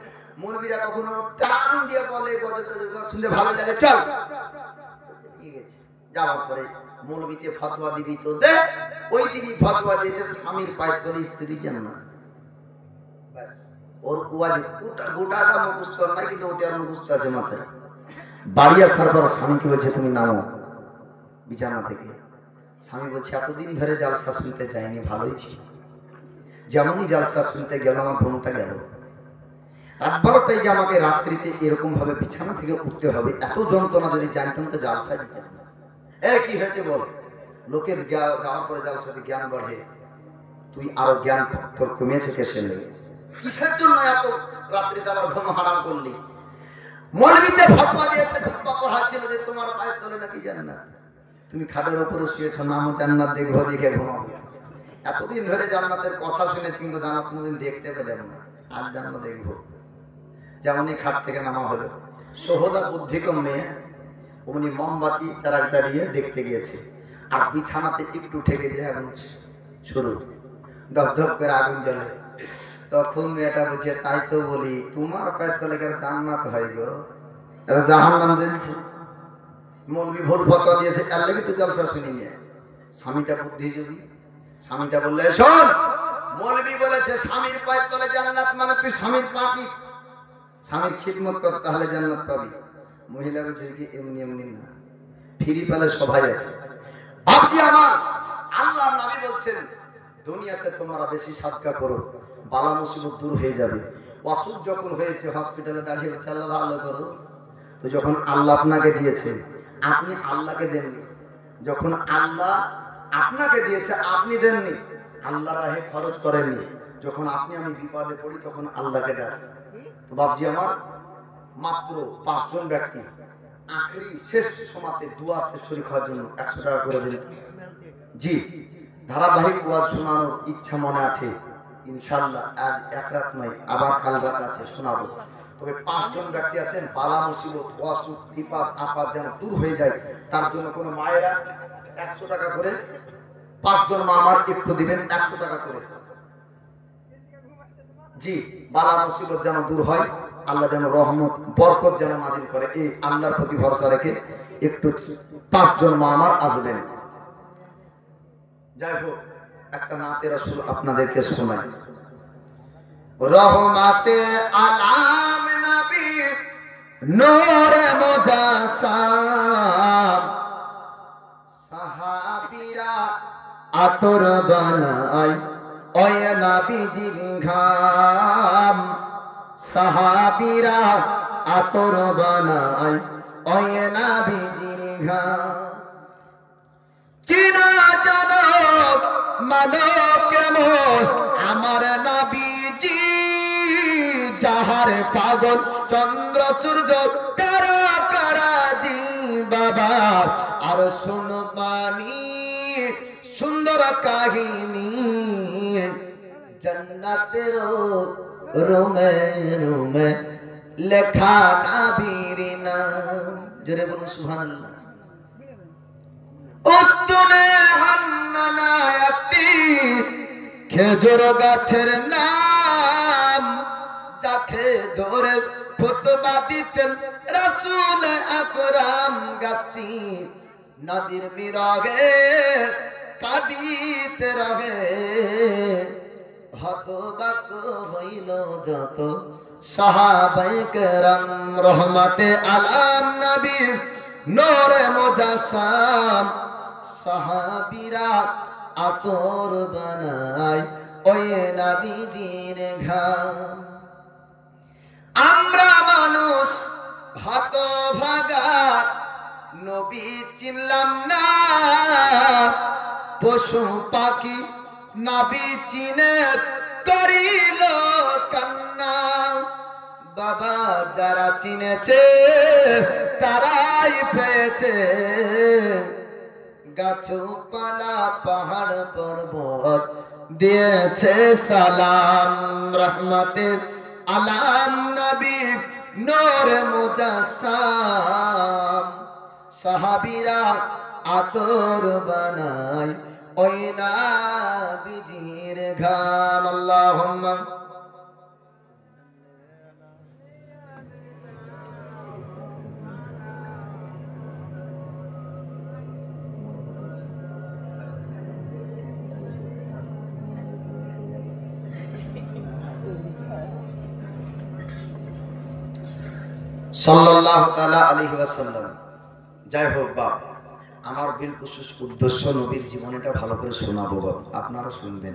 মৌলবীরা কখনো টান দিয়ে বলে গজল টজল শুনতে ভালো লাগে, চল নিয়ে গেছে। যাওয়ার পরে মৌলবীতে ফতোয়া দিবি তো দে, ওই দিনই ফতোয়া দিয়েছে স্বামীর পায়ের তলে স্ত্রী যেন না। ব্যাস, ওর ওয়াজ গোটাটা মুখস্থ নাই, কিন্তু ওটার মুখস্থ আছে মাথায়। বাড়ি আসার পর স্বামীকে বলছে তুমি নামো বিছানা থেকে। স্বামী বলছে এতদিন ধরে জালসা শুনতে যায়নি, ভালোই ছিল, যেমনই জালসা শুনতে গেল আমার ঘুমটা গেল। রাত 12টায় যে আমাকে রাত্রিতে এরকম ভাবে বিছানা থেকে উঠতে হবে, এত যন্ত্রণা যদি জানতাম তো জালসায় দিতাম না। কি হয়েছে বল? লোকের যাওয়ার পরে জালসাতে জ্ঞান বাড়ে, তুই আরো জ্ঞান তোর কমেছে কেসের লেগে, কিসের জন্য এত রাত্রিতে আবার ঘুম হারাম করলি? মৌলবীতে ফতোয়া দিয়েছে, খুতবা পড়াচ্ছিল যে তোমার পায়ের তলে নাকি জান্নাত। তুমি খাটের উপরে শুয়েছো, নামও জান্নাত দেখবো, দেখে ঘুমাবো। এতদিন ধরে জান্নাতের কথা শুনেছি, কিন্তু জান্নাত কোনোদিন দেখতে পেলাম না। আজ জান্নাত দেখবো। যেমনই খাট থেকে নামা হলো, সোহদা বুদ্ধিকম মেয়ে, উনি মোমবাতি চারাক দাঁড়িয়ে দেখতে গিয়েছে, আর বিছানাতে একটু ঠেকে যায় আগুন শুরু, ধপ করে আগুন জ্বলে। তখন মেয়েটা বলছে, তাই তো বলি তোমার পায়ের তলে জান্নাত হয় গো, জাহান্নাম জ্বলছে। মৌলবি ভুল ফতোয়া দিয়েছে, এর লাগি তো জলসা শুনি নিয়ে। স্বামীটা বুদ্ধিজীবী, স্বামীটা বললে, শোন, মৌলবি বলেছে স্বামীর পায়ের তলে জান্নাত, মানে তুই স্বামীর পাপি, স্বামীর খিদমত কর, তাহলে জান্নাত পাবি। মহিলা বলছে কি এমনি এমনি না, ফিরি পেলে সবাই আছে। ভাবছি আমার আল্লাহর নবী বলছেন, দুনিয়াতে তোমরা বেশি সাদকা করো, বালা মুসিবত দূর হয়ে যাবে। অসুখ যখন হয়েছে হসপিটালে দাঁড়িয়ে বলছে আল্লাহ ভালো করো। তো যখন আল্লাহ আপনাকে দিয়েছে, আপনি আল্লাহকে দেননি। যখন আল্লাহ আপনাকে দিয়েছে, আপনি দেননি, আল্লাহ রাহে খরচ করেননি। যখন আপনি আমি বিপদে পড়ি, তখন আল্লাহকে ডাকি। তো বাবজি আমার, মাত্র 5 জন ব্যক্তি আখেরি শেষ সময়তে দুয়ারতে শরীক হওয়ার জন্য 100 টাকা করে দিন। জি, ধারাবাহিক ওয়াজ শোনানোর ইচ্ছা মনে আছে ইনশাআল্লাহ। আজ এক রাত নয়, আবার কাল রাত আছে, শোনাবো। তবে 5 জন ব্যক্তি আছেন, বালা মুসিবত, অসুখ, বিপদ আপদ যেন দূর হয়ে যায়, তার জন্য কোনো মায়েরা 100 টাকা করে, 5 জন মা আমার একটু দিবেন 100 টাকা করে। জি, বালা মুসিবত যেন দূর হয়, আল্লাহ যেন রহমত বরকত যেন নাজিল করে, এই আল্লাহর প্রতি ভরসা রেখে একটু 5 জন মা আমার আসবেন। যাই হোক, একটা নাতে রাসূল আপনাদেরকে শোনাই। রহমাতে আলাম নবী নূরে মুজাসসাম, সাহাবীরা আতর বানায় ওই নবীজির ঘাম, সাহাবীরা আতর বানায় ওই নবীজির ঘাম। চিনা জানো মানো কেমন আমার নবীজি, যাহার পাগল চন্দ্র সূর্য কারা কারা দি বাবা। আর শুনবানি সুন্দর কাহিনী, জান্নাতের রুমে রুমে লেখা নবীর নাম। জোরে বলুন সুবহানাল্লাহ। উস্তুনে হান্নানা একটি খেজুর গাছের নাম, যাকে ধরে খুতবা দিতেন রাসূল আকরাম। গাছটি নবীর বিরহে কাঁদিতে রহে, হতবাক হইল যত সাহাবায়ে কেরাম। রহমতে আলাম নবী নূরে মুজাসসাম, সাহাবীরা আতর বানায় ওই নবীজির ঘাম। আমরা মানুষ হতভাগা, নবী চিনলাম না, পশু পাখি নবী চিনে করিল কান্না। বাবা যারা চিনেছে তারাই পেয়েছে, গাছপালা পাহাড় পর্বত দিয়েছে সালাম। রহমতে আলাম নবী নূরে মুজাসসাম, সাহাবীরা আতর বানায় ওই নবীজির ঘাম। আল্লাহুম্মা সাল্লাল্লাহু তাআলা আলাইহি ওয়াসাল্লাম। যাই হোক বাপ, আমার বিলকুল উদ্দেশ্য নবীর জীবনীটা ভালো করে শোনাবো বাপ, আপনারা শুনবেন।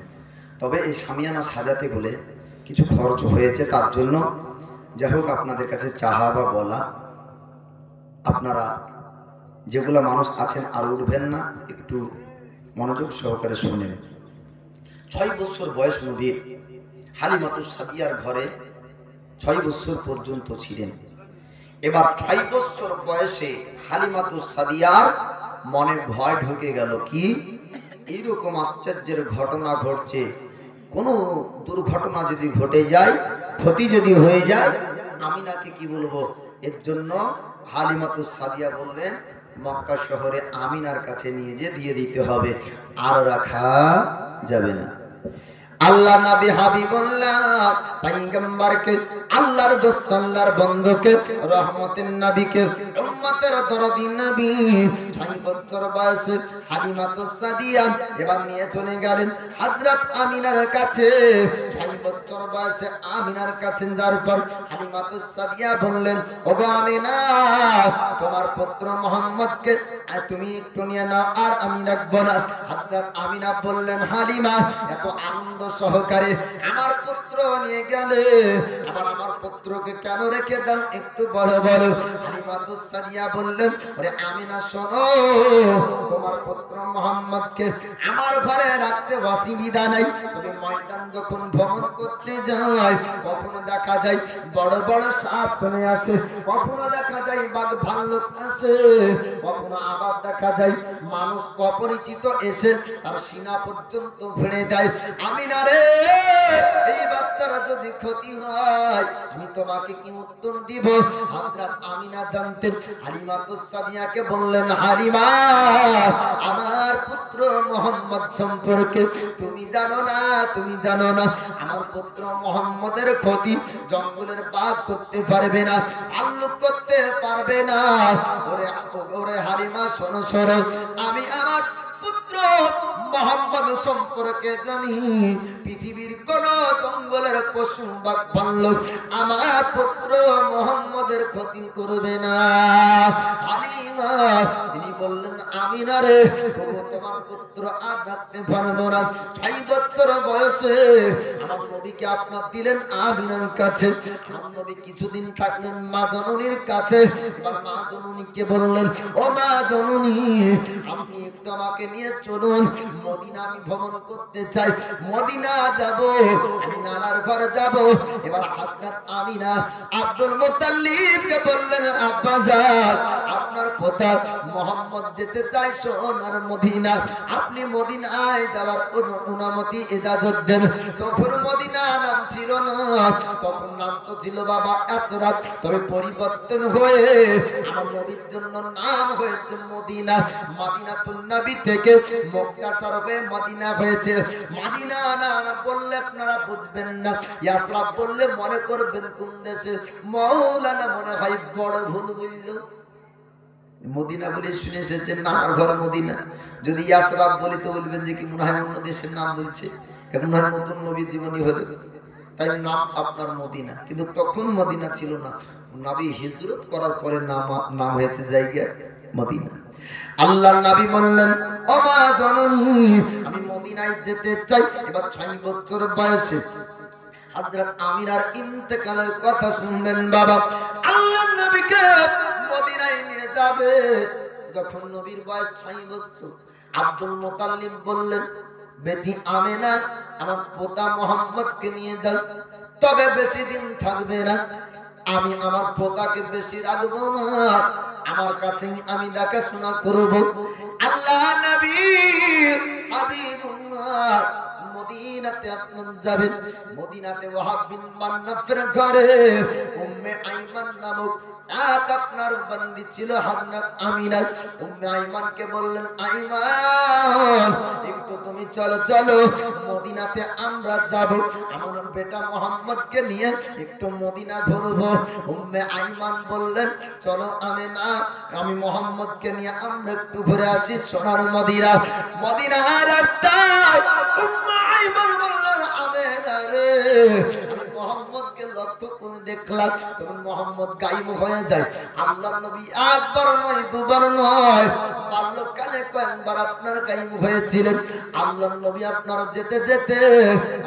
তবে এই সামিয়ানা সাজাতে বলে কিছু খরচ হয়েছে, তার জন্য যাই হোক আপনাদের কাছে চাহা বা বলা, আপনারা যেগুলো মানুষ আছেন আর উঠবেন না, একটু মনোযোগ সহকারে শুনেন। 6 বছর বয়স নবীর, হালিমাতুস সাদিয়ার ঘরে 6 বছর পর্যন্ত ছিলেন। এবার 6 বছর বয়সে হালিমাতুস সাদিয়ার মনে ভয় ঢুকে গেল, কি এইরকম আশ্চর্যের ঘটনা ঘটছে, কোনো দুর্ঘটনা যদি ঘটে যায়, ক্ষতি যদি হয়ে যায়, আমি নাকি কি বলবো। এর জন্য হালিমাতুস সাদিয়া বললেন মক্কা শহরে আমিনার কাছে নিয়ে যে দিয়ে দিতে হবে, আর রাখা যাবে না। আল্লাহ নবী হাবিবুল্লাহ পয়গম্বরকে, আল্লাহর দোস্ত, আল্লাহর বন্ধুকে, রহমতের নবীকে, উম্মতের দরদি নবী 6 বছর বয়সে হালিমাতুস সাদিয়া এবার নিয়ে চলে গেলেন হযরত আমিনার কাছে। 6 বছর বয়সে আমিনার কাছে যাওয়ার পর হালিমাতুস সাদিয়া বললেন, ওগো আমিনা, তোমার পুত্র মুহাম্মদকে তুমি একটু নিয়ে নাও, আর আমি রাখবো না। হযরত আমিনা বললেন, হালিমা, এত আনন্দ সহকারে আমার পুত্র নিয়ে গেলে, আবার আমার পুত্রকে কেন রেখে দাও, একটু বলো বলো। হালিমাতুস সাদিয়া বললেন, ওরে আমিনা শোনো, তোমার পুত্র মুহাম্মদকে আমার ঘরে রাখতে অসুবিধা নাই, তবে ময়দান যখন ভ্রমণ করতে যায়, কখনো দেখা যায় বড় বড় সাপ চলে আসে, কখনো দেখা যায় বাঘ ভাল্লুক আসে, কখনো আবার দেখা যায় মানুষ অপরিচিত এসে তার সিনা পর্যন্ত ভেড়ে দেয়। আমিনা রে, এই বাচ্চারা যদি ক্ষতি হয় আমি তোমাকে কি উত্তর দিব? হযরত আমিনা জানতেন। হালিমাতুস সাদিয়াকে বললেন, হালিমা, আমার পুত্র মুহাম্মদ সম্পর্কে তুমি জানো না, তুমি জানো না, আমার পুত্র মুহাম্মদের ক্ষতি জঙ্গলের বাঘ করতে পারবে না, ভাল্লুক করতে পারবে না। ওরে ওরে হালিমা, শোনো শোনো, আমি আমার পুত্র মুহাম্মদ সম্পর্কে জানি, পৃথিবীর কোন জঙ্গলের পশু বা ভাল্লুক আমার পুত্র মুহাম্মদের ক্ষতি করবে না। হালিমা তিনি বললেন, আমিনা রে, তবু তোমার পুত্র আর রাখতে পারবো না। 6 বছর বয়সে আমার নবীকে আপনার দিলেন আমিনার কাছে। আমার নবী কিছুদিন থাকলেন মা জননীর কাছে। এবার মা জননীকে বললেন, ও মা জননী, আপনি একটু আমাকে নিয়ে চলুন, মদিনা আমি ভ্রমণ করতে চাই, মদিনা যাব, আমি নানার ঘরে যাব। এবার হযরত আমিনা আব্দুল মুত্তালিবকে বললেন, আব্বাজান, আপনার পোতা মুহাম্মদ যেতে চায় সোনার মদিনা, আপনি মদিনায় যাওয়ার অনুমতি ইজাজত দেন। তখন মদিনা নাম ছিল না, তখন নাম তো ছিল বাবা আসরাত, তবে পরিবর্তন হয়ে আমার নবীর জন্য নাম হয়েছে মদিনা। মদিনাতুন নবী থেকে মুক্তাসার হয়ে মদিনা হয়েছে। মদিনা না বললে আপনারা বুঝবেন না, ইয়াসরাব বললে মনে করবেন কোন দেশে। মাওলানা মনে হয় বড় ভুল বলল, মদিনা বলে শুনে এসেছেন নানার ঘর মদিনা। যদি ইয়াসরাব বলি তো বলবেন যে কি মনে হয় অন্য দেশের নাম বলছে, এখন হয় নতুন নবীর জীবনী হলো, তাই নাম আপনার মদিনা, কিন্তু তখন মদিনা ছিল না। নবী হিজরত করার পরে নাম হয়েছে জায়গা মদিনা। আল্লাহর নবী বললেন, ও মা জননী, আমি মদিনায় যেতে চাই। এবার 6 বছর বয়সে হযরত আমিনার ইন্তেকালের কথা শুনবেন বাবা। আল্লাহর নবীকে মদিনায় নিয়ে যাবে। যখন নবীর বয়স 6 বছর, আব্দুল মুত্তালিব বললেন, বেটি আমিনা, আমার পোতা মুহাম্মদকে নিয়ে যাও, তবে বেশি দিন থাকবে না, আমি আমার পোতাকে বেশি রাখবো না, আমার কাছে আমি দেখাশোনা করব। আল্লাহ নবী হাবিবুল্লাহ মদিনাতে আপনার যাবেন। মদিনাতে ওয়াহাব বিন মান্নাফের ঘরে উম্মে আইমান নামক এক আপনার বন্দী ছিল হযরত আমিনা। উম্মে আইমানকে বললেন, আইমান, একটু তুমি চলো চলো, মদিনাতে আমরা যাব, আমার বেটা মুহাম্মদকে নিয়ে একটু মদিনা ঘুরবো। উম্মে আইমান বললেন, চলো আমিনা, আমি মুহাম্মদকে নিয়ে আমরা একটু ঘুরে আসি সোনার মদিনা। মদিনার রাস্তায় উম্মে আইমান বললেন, আমিনা রে, আমি মুহাম্মদকে লক্ষ্য করে দেখলাম, তখন মুহাম্মদ গায়েব হয়ে যায়। আল্লাহর নবী একবার নয়, দুবার নয়, বাল্যকালে এখানে কয়েকবার আপনার গায়েব হয়েছিলেন। আল্লাহর নবী আপনার যেতে যেতে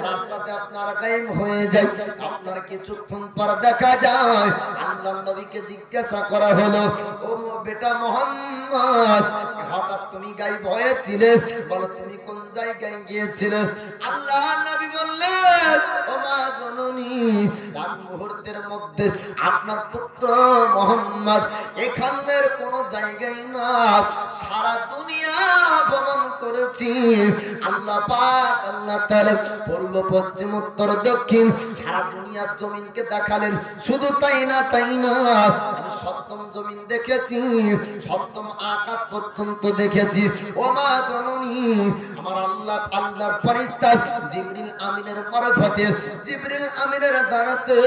রাস্তাতে আপনার গায়েব হয়ে যায়। আপনার কিছুক্ষণ পর দেখা যায় আল্লাহর নবীকে জিজ্ঞাসা করা হলো, ও বেটা মুহাম্মদ, হঠাৎ তুমি গায়েব হয়েছিলে, বলো তুমি কোন জায়গায় গিয়েছিলে? আল্লাহর নবী বললেন, ও মা জননী, এক মুহূর্তের মধ্যে আপনার পুত্র মুহাম্মদ এখানের কোন জায়গায় না, সারা দুনিয়া ভ্রমণ করেছি। আল্লাহ পাক আল্লাহ তাআলা পূর্ব পশ্চিম উত্তর দক্ষিণ সারা দুনিয়ার জমিনকে দেখালেন। শুধু তাই না আমি সপ্তম জমিন দেখেছি, সপ্তম আকাশ পর্যন্ত দেখেছি। ও মা জননী, আমার আল্লাহর ফেরেশতা জিবরিল আমিনের মারফতে জিবরিল আমিনের দ্বারাতে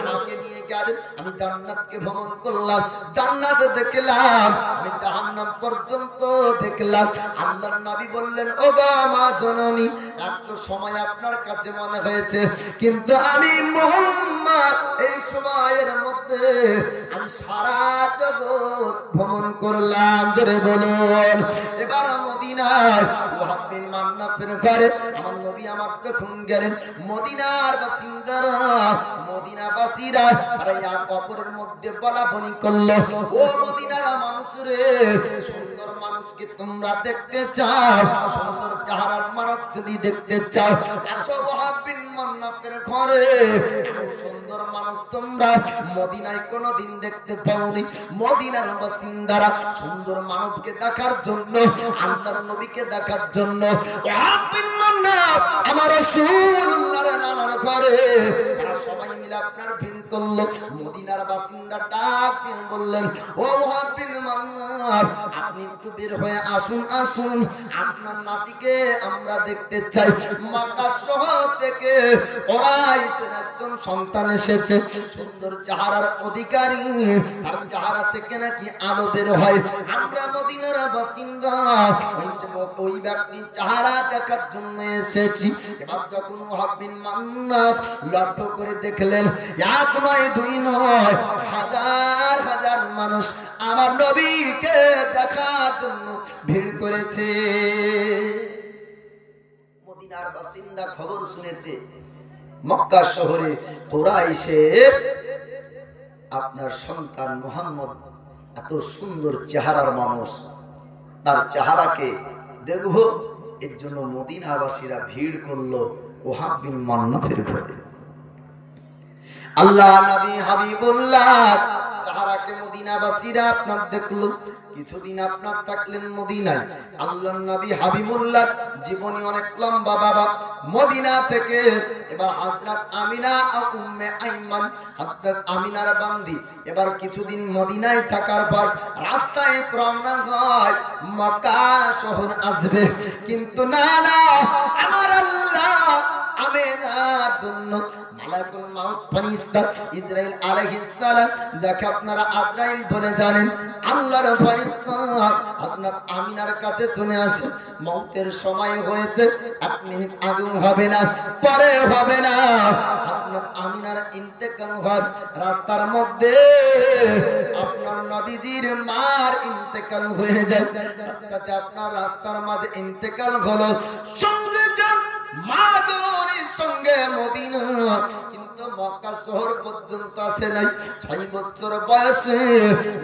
আমাকে নিয়ে গেলেন। আমি জান্নাতকে ভ্রমণ করলাম, জান্নাত দেখলাম, আমি জাহান্নাম পর্যন্ত দেখলাম। আল্লাহর নবী বললেন, ও গো মা জননী, একটু সময় আপনার কাছে মনে হয়েছে, কিন্তু আমি মুহাম্মদ এই সময়ের মধ্যে আমি সারা জগৎ ভ্রমণ করলাম। জোরে বলুন। এবার মদিনায় ওয়াহাব বিন মান্নাফের ঘরে আমার নবী আমার যখন গেলেন, মদিনার বাসিন্দারা মদিনাবাসীরা আরে এক অপরের মধ্যে বলাবলি করলো, ও মদিনার মানুষ রে, সুন্দর মানুষকে তোমরা দেখতে চাও, সুন্দর চেহারার মানব যদি দেখতে চাও, আসো ওয়াহাব বিন মান্নাফের ঘরে। সুন্দর মানুষ তোমরা মদিনায় কোনোদিন দেখতে পাওনি। মদিনার বাসিন্দারা সুন্দর মানবকে দেখার জন্য, আল্লাহর নবীকে দেখার জন্য ওয়াহাব বিন মান্নাফ আমার রাসূলুল্লাহর নানার ঘরে তারা সবাই মিলে আপনার ভিড় করলো। মদিনার বাসিন্দা ডাক দিয়ে বললেন, ও ওয়াহাব বিন মান্নাফ, আপনি একটু বের হয়ে আসুন, আসুন, আপনার নাতিকে আমরা দেখতে চাই। মক্কা শহর থেকে কুরাইশের একজন সন্তান এসেছে, সুন্দর চেহারার অধিকারী, আর চেহারা থেকে নাকি আলো বের হয়। আমরা মদিনার বাসিন্দা ওই ব্যক্তির চেহারা দেখার জন্য এসেছি। এবার যখন ওয়াহাব বিন মান্নাফ লক্ষ্য করে দেখলেন, এক নয় দুই নয়, হাজার হাজার মানুষ আমার নবীকে দেখার জন্য ভিড় করেছে। মদিনার বাসিন্দা খবর শুনেছে মক্কা শহরে কুরাইশের আপনার সন্তান মুহাম্মদ এত সুন্দর চেহারার মানুষ, তার চেহারাকে দেখব, এর জন্য মদিনাবাসীরা ভিড় করলো ওয়াহাব বিন মান্নাফের ঘরে। আল্লাহ নবী হাবিবুল্লাহ চেহারাকে মদিনাবাসীরা আপনার দেখলো, কিছুদিন আপনার থাকলেন মদিনায়। আল্লাহর নবী হাবিবুল্লাহ জীবনী অনেক লম্বা বাবা। মদিনা থেকে এবার হযরত আমিনা আর উম্মে আইমান, হযরত আমিনার বান্দি এবার কিছুদিন মদিনায় থাকার পর রাস্তায় রওনা হয় মক্কা শহর আসবে। কিন্তু না না, আমার আল্লাহ আমিনার জন্য মালাকুল মাউত ফেরেশতা ইসরাইল আলাইহিস সালাম, যাকে আপনারা আজরাইল বলে জানেন, আল্লাহর ফেরেশতা আপনার আমিনার কাছে চলে আসে। মওতের সময় হয়েছে, 1 মিনিট আগেও হবে না, পরে হবে না, আপনার আমিনার ইন্তেকাল হয়। রাস্তার মধ্যে আপনার নবীজির মার ইন্তেকাল হয়ে যায়। রাস্তাতে আপনার রাস্তার মাঝে ইন্তেকাল হলো, সঙ্গে যান মা জননীর সঙ্গে মদিনা, কিন্তু মক্কা শহর পর্যন্ত আসে নাই। 6 বছর বয়সে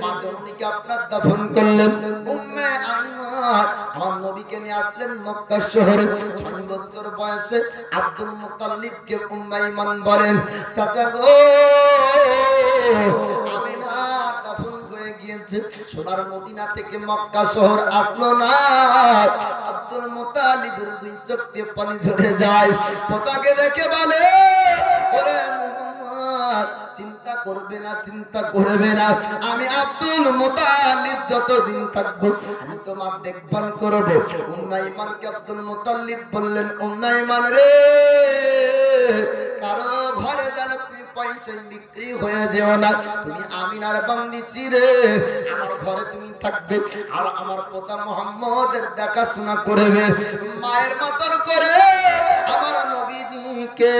মা জননীকে আপনার দাফন করলেন। উম্মে আইমান আমার নবীকে নিয়ে আসলেন মক্কা শহরে। 6 বছর বয়সে আব্দুল মুত্তালিবকে উম্মে আইমান বলেন, চাচা গো, আমিনা দাফন হয়ে গিয়েছে। সোনার মদিনা থেকে মক্কা শহর আসলো না। আব্দুল মুত্তালিবের 2 চোখ দিয়ে পানি ঝরে যায়। পোতাকে দেখে বলে, ওরে মুহাম্মদ, চিন্তা করবে না, চিন্তা করবে না, আমি আব্দুল মুত্তালিব যতদিন থাকবো আমি তোমার দেখভাল করব। উম্মে আইমানকে আব্দুল মুত্তালিব বললেন, উম্মে আইমান রে, কারো ঘরে যেন তুমি পয়সায় বিক্রি হয়ে যেও না, তুমি আমিনার বান্দি চিরে আমার ঘরে তুমি থাকবে, আর আমার পোতা মুহাম্মদের দেখাশোনা করবে। মায়ের মতন করে আমার নবীজিকে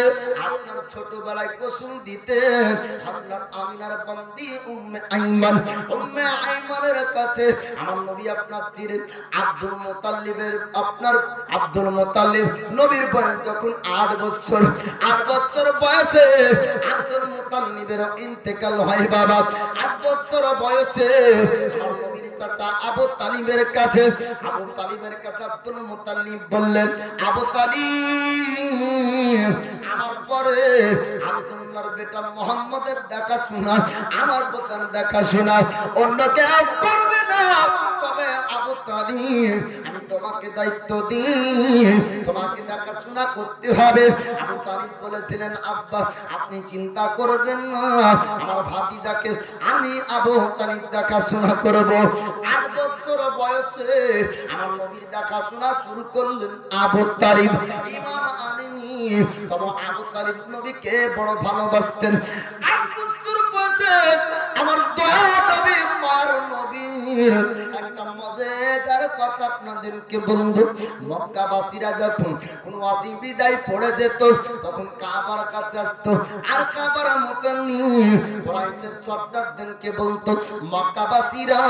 আপনার ছোটবেলায় গোসল দিতেন হযরত আমিনার বন্দি উম্মে আইমান। উম্মে আইমানের কাছে আমার নবী আপনার চির আব্দুল মুতাল্লিবের আপনার আব্দুল মুতাল্লিব নবীর বয়স যখন 8 বছর, 8 বছর বয়সে আব্দুল মুতাল্লিবের ইন্তেকাল হয় বাবা। 8 বছর বয়সে আমার নবীর চাচা আবু তালিবের কাছে আব্দুল মুতাল্লিব বললেন, আবু তালিব আমার পরে আব্দুল্লাহর বেটা মুহাম্মদের দেখাশোনা, আমার বেটার দেখাশোনা অন্য কেউ করবে না, তবে আবু তালিব আমি তোমাকে দায়িত্ব দিই, তোমাকে দেখাশোনা করতে হবে। আবু তালিব বলেছিলেন, আব্বা আপনি চিন্তা করবেন না, আমার ভাতিজাকে আমি আবু তালিব দেখাশোনা করব। 8 বছর বয়সে আমার নবীর দেখাশোনা শুরু করলেন আবু তালিব। ঈমান আনেনি, তবে আবু তালিব নবীকে বড় ভালোবাসতেন। 8 বছর বয়সে আমার দয়া নবী মার নবীর একটা মজাদার কথা আপনাদেরকে বলবো। মক্কাবাসীরা যখন কোন ওয়াসি বিদায় পড়ে যেত তখন কাবার কাছে আসতো, আর কাবার মতন নিয়ে কুরাইশের সর্দারদেরকে বলতো, মক্কাবাসীরা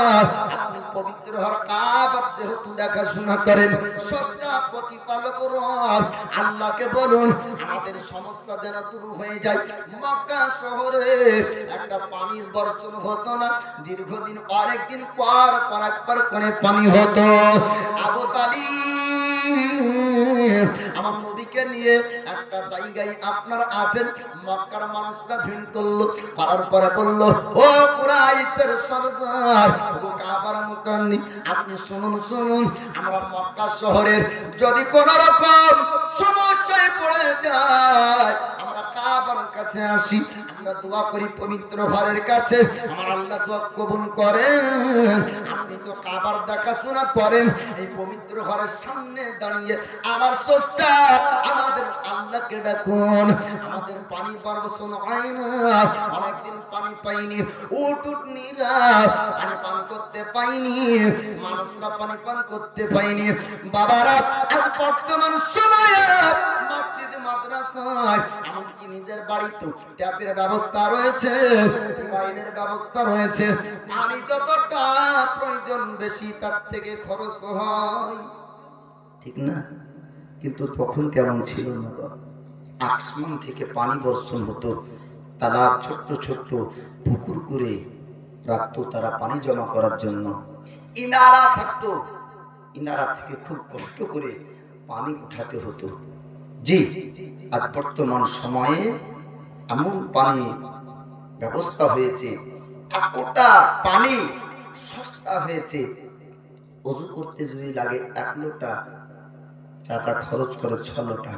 আপনি পবিত্র হওয়ার কাবার যেহেতু দেখাশোনা করেন, স্রষ্টা প্রতিপালক রব আল্লাহকে বলুন আমাদের সমস্যা যেন দূর হয়ে যায়। মক্কা শহরে একটা পানির বর্ষণ হতো না, দীর্ঘদিন আরেকদিন পর পর একবার করে পানি হতো। আবু তালিব আমার নবীকে নিয়ে একটা জায়গায় আপনার আছেন, মক্কার মানুষরা ভিড় করলো, করার পরে বলল, ও কুরাইশের সরদার, ও কাবার মুকান্নি, আপনি শুনুন শুনুন, আমরা মক্কা শহরের যদি কোন রকম সমস্যায় পড়ে যায় আমরা কাবার কাছে আসি, আমরা দোয়া করি পবিত্র ঘরের কাছে, আমার আল্লাহ দোয়া কবুল করেন। আপনি তো কাবার দেখাশোনা করেন, এই পবিত্র ঘরের সামনে দাঁড়িয়ে আমার স্রষ্টা আমাদের আল্লাহকে ডাকুন, আমাদের পানি বর্ষণ হয় না, অনেকদিন পানি পাইনি, উটুটনিরা পানি পান করতে পাইনি, মানুষরা পানি পান করতে পাইনি। বাবারা আজ বর্তমান সময়ে মসজিদ মাদ্রাসায় এমনকি নিজের বাড়িতে ট্যাপের ব্যবস্থা রয়েছে, টিউবওয়েলের ব্যবস্থা রয়েছে, পানি যতটা প্রয়োজন বেশি তার থেকে খরচ হয়, ঠিক না? কিন্তু তখন তেমন ছিল না, আসমান থেকে পানি বর্ষণ হতো, তালাব ছোট্ট ছোট্ট পুকুর করে রাখতো তারা পানি জমা করার জন্য, ইনারা থাকতো, ইনারা থেকে খুব কষ্ট করে পানি উঠাতে হতো। জি, আজ বর্তমান সময়ে এমন পানি ব্যবস্থা হয়েছে, এতটা পানি সস্তা হয়েছে, ওযু করতে যদি লাগে 1 লোটা, চাচা খরচ করে 6 লোটা।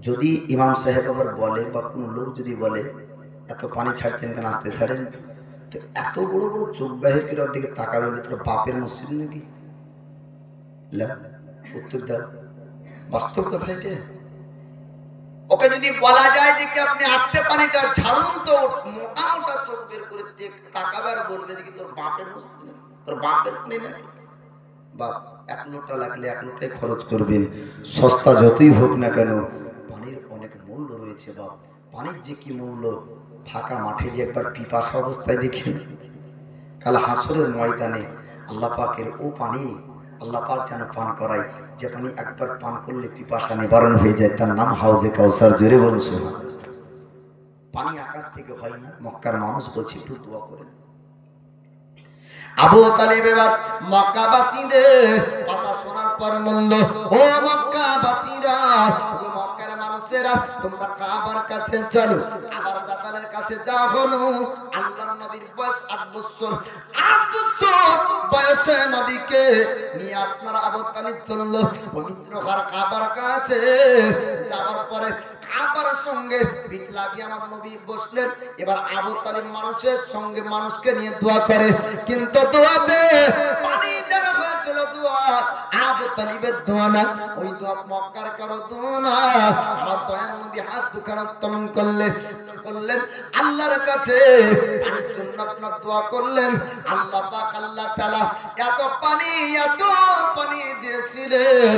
যদি ইমাম সাহেব আবার বলে বা কোনো লোক যদি বলে এত পানি ছাড়ছেন কেন, আসতে ছাড়েন, তো এত বড় বড় চোখ বাহির করে ওর দিকে তাকাবে, তোর বাপের মসজিদ নাকি? উত্তর দাও, বাস্তব কথা এটা। ওকে যদি বলা যায় যে কি আপনি আস্তে পানিটা ঝাড়ুন, তো মোটা মোটা চোখ বের করে তাকাবে আর বলবে যে কি তোর বাপের মসজিদ নাকি, তোর বাপের পানি নাকি? বাপ 1 লোটা লাগলে 1 লোটাই খরচ করবেন, সস্তা যতই হোক না কেন পানির অনেক মূল্য রয়েছে বাপ। পানির যে কি মূল্য, ফাঁকা মাঠে যে একবার পিপাসা অবস্থায় দেখেন, কাল হাসরের ময়দানে আল্লাহ পাকের ও পানি আল্লাহ পাক যেন পান করায়, যে পানি একবার পান করলে পিপাসা নিবারণ হয়ে যায়, তার নাম হাউজে কাউসার। জোরে বলুন সুবহানাল্লাহ। পানি আকাশ থেকে হয় না, মক্কার মানুষ বলছে একটু দোয়া করেন। আবু তালিব এবার মক্কাবাসীদের কথা শোনার পর বলল, ও মক্কাবাসীরা, ও মক্কার মানুষেরা, তোমরা কাবার কাছে চলো, আবার জাতালের কাছে যাও। হলো আল্লাহর নবীর বয়স 8 বছর, 8 বছর বয়সে নবীকে নিয়ে আপনারা আবু তালিব চলল পবিত্র ঘর কাবার কাছে। যাওয়ার পরে কাবার সঙ্গে পিঠ লাগিয়ে আমার নবী বসলেন। এবার আবু তালিব মানুষের সঙ্গে মানুষকে নিয়ে দোয়া করে, কিন্তু দোয়াতে পানি যেন হয়েছিল দোয়া আবু তালিবের দোয়া না, ওই দোয়া মক্কার কারো দোয়া না। আমার দয়াল নবী হাত দুখানা উত্তোলন করলেন আল্লাহর কাছে, পানির জন্য আপনার দোয়া করলেন। আল্লাহ পাক আল্লাহ তাআলা এত পানি দিয়েছিলেন,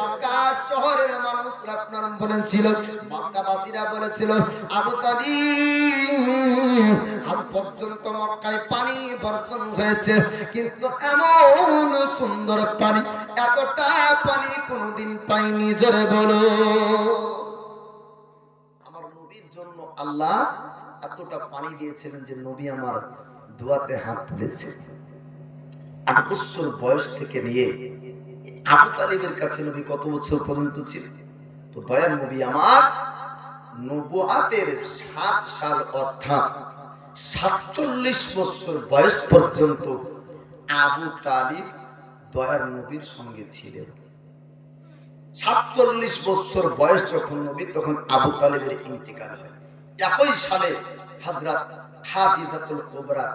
মক্কা শহরের মানুষরা আপনার বলেছিল, মক্কাবাসীরা বলেছিল, আবু তালিব আজ পর্যন্ত মক্কায় পানি বর্ষণ হয়েছে, কিন্তু এমন সুন্দর পানি, এতটা পানি কোনোদিন পাইনি। জোরে বলো। আমার নবীর জন্য আল্লাহ এতটা পানি দিয়েছিলেন যে নবী আমার দোয়াতে হাত তুলেছে। 8 বছর বয়স থেকে নিয়ে আবু তালিবের কাছে নবী কত বছর পর্যন্ত ছিল? তো দয়ার নবী আমার নবুয়াতের 7 সাল অর্থাৎ 47 বছর বয়স পর্যন্ত আবু তালিব দয়ার নবীর সঙ্গে ছিলেন। 47 বছর বয়স যখন নবী, তখন আবু তালিবের ইন্তেকাল হয়। একই সালে হযরত খাদিজাতুল কুবরা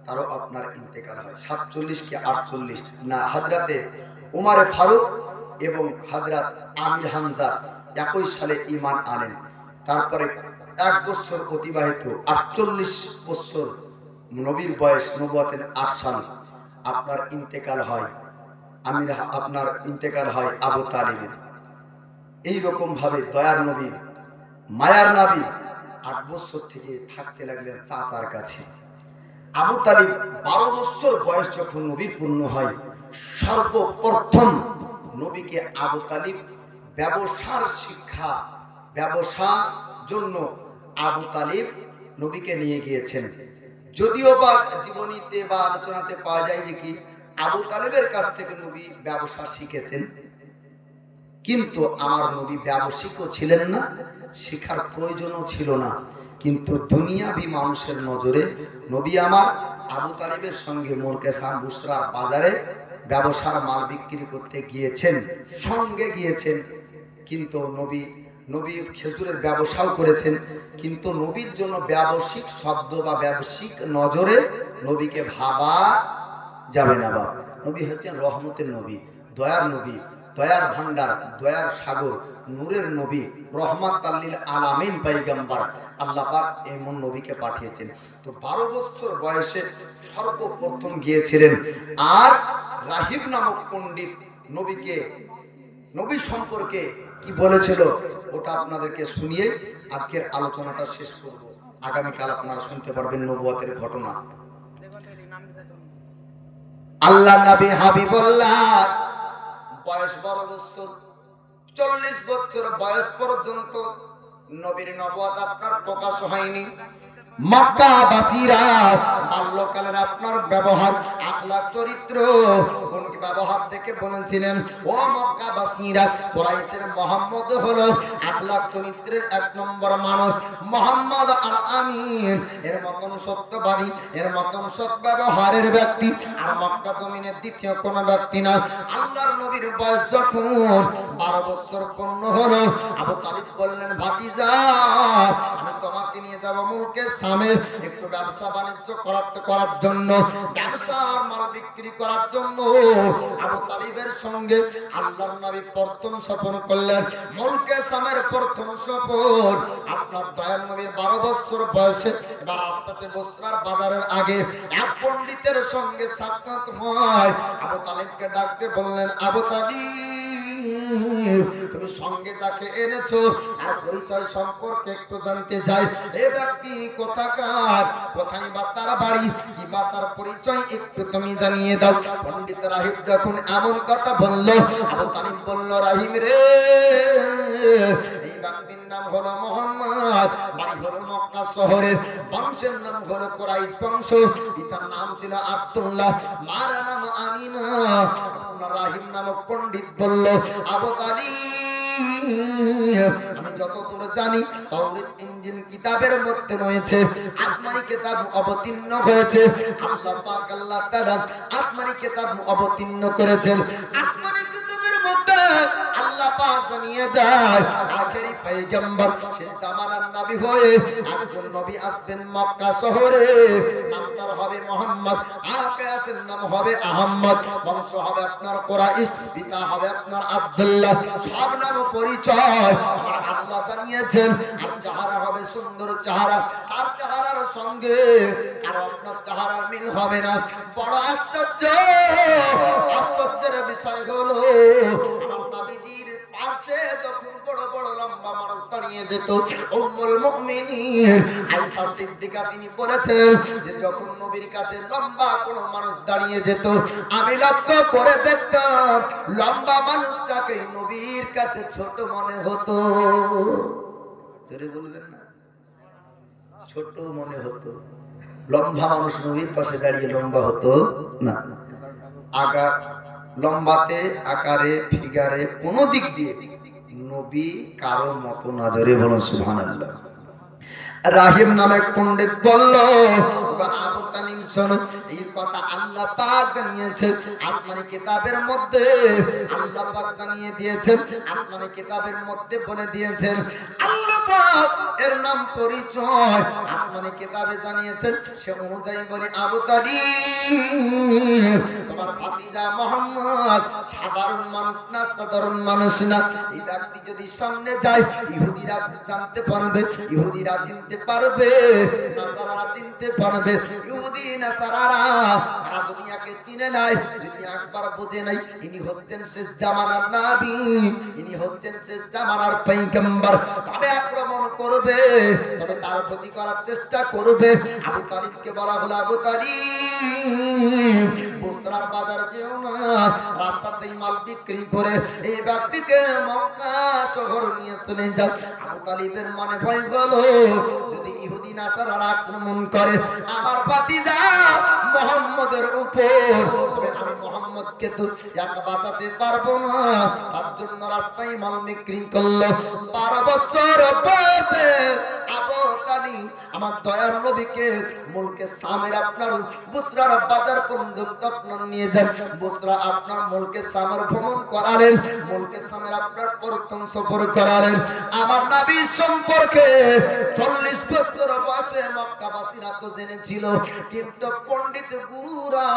তারও আপনার ইন্তেকাল হয়। 47 কি 48 না, হযরতে উমর ফারুক এবং হযরত আমির হামজা একই সালে ঈমান আনেন। তারপরে 1 বছর অতিবাহিত, 48 বছর নবীর বয়স, নবুয়তের 8 সাল আপনার ইন্তেকাল হয় আপনার ইন্তেকাল হয় আবু তালিবের। এই রকম ভাবে দয়ার নবী, মায়ার নবী 8 বছর থেকে থাকতে লাগলেন চাচার কাছে। আবু তালিব 12 বছর বয়স যখন নবীর পূর্ণ হয়, সর্বপ্রথম নবীকে আবু তালিব ব্যবসার শিক্ষা, ব্যবসার জন্য আবু তালিব নবীকে নিয়ে গিয়েছেন। যদিও বা জীবনীতে বা আলোচনাতে পাওয়া যায় যে কি আবু তালিবের কাছ থেকে নবী ব্যবসা শিখেছেন, কিন্তু আমার নবী ব্যবসায়িকও ছিলেন না, শিখার প্রয়োজনও ছিল না। কিন্তু দুনিয়াবি মানুষের নজরে নবী আমার আবু তালিবের সঙ্গে মুরকেশা বুসরা বাজারে ব্যবসার মাল বিক্রি করতে গিয়েছেন, সঙ্গে গিয়েছেন। কিন্তু নবী খেজুরের ব্যবসাও করেছেন, কিন্তু নবীর জন্য ব্যবসায়িক শব্দ বা ব্যবসায়িক নজরে নবীকে ভাবা যাবে না। বাবা নবী হচ্ছেন রহমতের নবী, দয়ার নবী, দয়ার ভান্ডার, দয়ার সাগর, নূরের নবী, রহমাতাল লিল আলামিন পয়গম্বর। আল্লাহ পাক এমন নবীকে পাঠিয়েছেন। তো 12 বছর বয়সে সর্বপ্রথম গিয়েছিলেন। আর রাহিব নামক পণ্ডিত নবী সম্পর্কে কি বলেছিল ওটা আপনাদেরকে শুনিয়ে আজকের আলোচনাটা শেষ করব। আগামীকাল আপনারা শুনতে পারবেন নবুয়তের ঘটনা। আল্লাহ নবী হাবিবুল্লাহ বয়স 12 বছর, 40 বছর বয়স পর্যন্ত নবীর নবুয়ত আপনার প্রকাশ হয়নি। মক্কাবাসীরা বাল্যকালের আপনার ব্যবহার, আখলাক, চরিত্র, কোন ব্যবহার দেখে বলেছিলেন, ও মক্কাবাসীরা, কুরাইশের মুহাম্মদ হলো আখলাক চরিত্রের 1 নম্বর মানুষ। মুহাম্মদ আল আমিন এর মতন সত্যবাদী, এর মতন সৎ ব্যবহারের ব্যক্তি আর মক্কা জমিনের দ্বিতীয় কোন ব্যক্তি না। আল্লাহর নবীর বয়স যখন 12 বছর পূর্ণ হলো, আবু তালিব বললেন, ভাতিজা আমি তোমাকে নিয়ে যাব মুলকে শামে একটু ব্যবসা বাণিজ্য করার জন্য, ব্যবসার মাল বিক্রি করার জন্য। আবু তালিবের সঙ্গে আল্লাহর নবী প্রথম সফর করলেন। মুলকে শামের প্রথম সফর আপনার দয়ার নবীর 12 বছর বয়সে। এবার রাস্তাতে বসরার বাজারের আগে এক পণ্ডিতের সঙ্গে সাক্ষাৎ হয়। আবু তালিবকে ডাকতে বললেন, আবু তালিব তুমি সঙ্গে যাকে এনেছো আর পরিচয় সম্পর্কে একটু জানতে চাই। এ ব্যক্তি কোথাকার, কোথায় বা তার বাড়ি, কি বা তার পরিচয় একটু তুমি জানিয়ে দাও। পণ্ডিত রাহিব যখন এমন কথা বলল, আবু তালিব বলল, রাহিম রে, এই ব্যক্তির নাম হলো মোহাম্মদ, বাড়ি হলো মক্কা শহরে, বংশের নাম হলো কুরাইশ বংশ, পিতার নাম ছিল আব্দুল্লাহ, মার নাম আমিনা। রাহিম নামক পণ্ডিত বলল, আবু তালিব আমি যতদূর জানি তাওরাত ইনজিল কিতাবের মধ্যে রয়েছে, আসমানি কিতাব অবতীর্ণ হয়েছে। আল্লাহ পাক আল্লাহ তাআলা আসমানি কিতাব অবতীর্ণ করেছেন। আসমানি কিতাবের মধ্যে আল্লাহ পাক জানিয়ে দেয় আখেরি পয়গম্বর শেষ জামানার নবী হয়ে একজন নবী আসবেন মক্কা শহরে। নাম তার হবে মুহাম্মদ, আকাশের নাম হবে আহমদ, বংশ হবে আপনার কুরাইশ, পিতা হবে আপনার আব্দুল্লাহ। সব নাম পরিচয় আমার আল্লাহ জানিয়েছেন। আর চেহারা হবে সুন্দর চেহারা, তার চেহারার সঙ্গে আর আপনার চেহারার মিল হবে না। বড় আশ্চর্যের বিষয় হলো আমার নবীজির নিয়ে যেত। উম্মুল মুমিনিন আয়েশা সিদ্দিকা তিনি বলেছেন যে যখন নবীর কাছে লম্বা কোনো মানুষ দাঁড়িয়ে যেত, আমি লক্ষ্য করে দেখতাম লম্বা মানুষটাকে নবীর কাছে ছোট মনে হতো। জোরে বলবেন না, ছোট মনে হতো। লম্বা মানুষ নবীর পাশে দাঁড়িয়ে লম্বা হতো না। আকার লম্বাতে, আকারে, ফিগারে কোন দিক দিয়ে নবী কারো মতো না। জোরে বলুন সুবহানাল্লাহ। রাহিম নামে পণ্ডিত বলল, আবু তালিম শোনো, এই কথা আল্লাহ পাক জানিয়েছে আসমানি কিতাবের মধ্যে। আল্লাহ পাক জানিয়ে দিয়েছেন, আসমানি কিতাবের মধ্যে বলে দিয়েছেন। আল্লাহ পাক এর নাম পরিচয় আসমানি কিতাবে জানিয়েছেন। সে অনুযায়ী বলি, আবু তালিব তোমার ভাতিজা মুহাম্মদ সাধারণ মানুষ না, সাধারণ মানুষ না। এই ব্যক্তি যদি সামনে যায়, ইহুদিরা জানতে পারবে, ইহুদিরা চিনতে পারবে, নাসারারা চিনতে পারবে। ইহুদি নাসারারা তারা যদি একে চিনে নাই, যদি একবার বুঝে নাই ইনি হচ্ছেন শেষ জামানার নবী, ইনি হচ্ছেন শেষ জামানার পয়গম্বর, তবে আক্রমণ করবে, তবে তার ক্ষতি করার চেষ্টা করবে। আবু তালিবকে বলা হলো, আবু তালিব বুসরার বাজার যেও না, রাস্তাতেই মাল বিক্রি করে এই ব্যক্তিকে মক্কা শহর নিয়ে চলে যাও। আবু তালিবের মনে ভয় হলো, যদি ইহুদি নাসারারা আক্রমণ করে আমার ভাতিজা মুহাম্মদের উপর, তবে আমি মুহাম্মদকে তো একা বাঁচাতে পারবো না। তার জন্য রাস্তায় মাল বিক্রি করলো। 12 বছর বয়সে আবু তালিব আমার দয়ার নবীকে মুলকে সামের আপনার বুসরার বাজার পর্যন্ত আপনার নিয়ে যান। বুসরা আপনার মুলকে সামের ভ্রমণ করালেন, মুলকে সামের আপনার প্রথম সফর করালেন। আমার নবী সম্পর্কে 40 বছর বয়সে মক্কাবাসীরা তো জেনেছিল, কিন্তু পণ্ডিত গুরুরা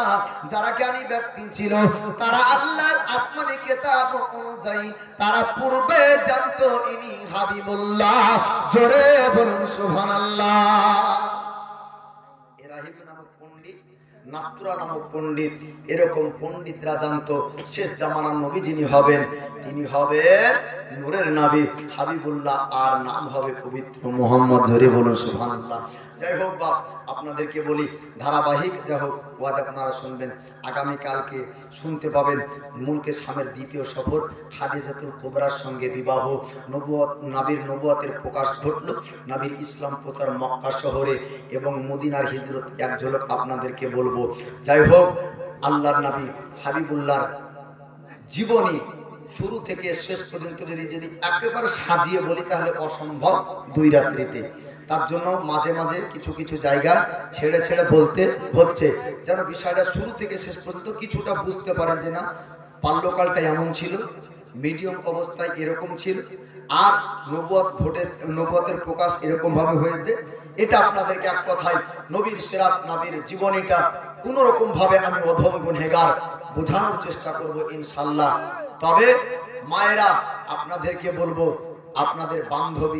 যারা জ্ঞানী ব্যক্তি ছিল, তারা আল্লাহর আসমানি কিতাব অনুযায়ী তারা পূর্বে জানতো ইনি হাবিবুল্লাহ। জোরে বলুন সুবহানাল্লাহ। রাহিব নামক পণ্ডিত, নাস্তুরা নামক পণ্ডিত, এরকম পণ্ডিতরা জানতো শেষ জামানার নবী যিনি হবেন, তিনি হবেন নূরের নবী হাবিবুল্লাহ, আর নাম হবে পবিত্র মুহাম্মদ। জোরে বলুন সুবহানাল্লাহ। যাই হোক বাপ, আপনাদেরকে বলি ধারাবাহিক যাই হোক ওয়াজ আপনারা শুনবেন। আগামী কালকে শুনতে পাবেন মুলকে সামের দ্বিতীয় সফর, খাদিজাতুল কুবরার সঙ্গে বিবাহ, নবুয়ত, নবীর নবুয়তের প্রকাশ ঘটল, নবীর ইসলাম প্রচার মক্কা শহরে এবং মদিনার হিজরত এক ঝলক আপনাদেরকে বলবো। যাই হোক, আল্লাহর নবী হাবিবুল্লাহর জীবনী শুরু থেকে শেষ পর্যন্ত যদি একেবারে সাজিয়ে বলি তাহলে অসম্ভব 2 রাত্রিতে। তার জন্য মাঝে মাঝে কিছু কিছু জায়গা ছেড়ে ছেড়ে বলতে হচ্ছে, যেন বিষয়টা শুরু থেকে শেষ পর্যন্ত কিছুটা বুঝতে পারেন যে না, বাল্যকালটা এমন ছিল, মিডিয়াম অবস্থায় এরকম ছিল, আর নবুয়তের প্রকাশ এরকম ভাবে হয়েছে। এটা আপনাদেরকে এক কথায় নবীর সিরাত, নবীর জীবনীটা কোন রকম ভাবে আমি অধম গুনহেগার বোঝানোর চেষ্টা করব ইনশাআল্লাহ। তবে মায়েরা আপনাদেরকে বলবো, আপনাদের বান্ধবী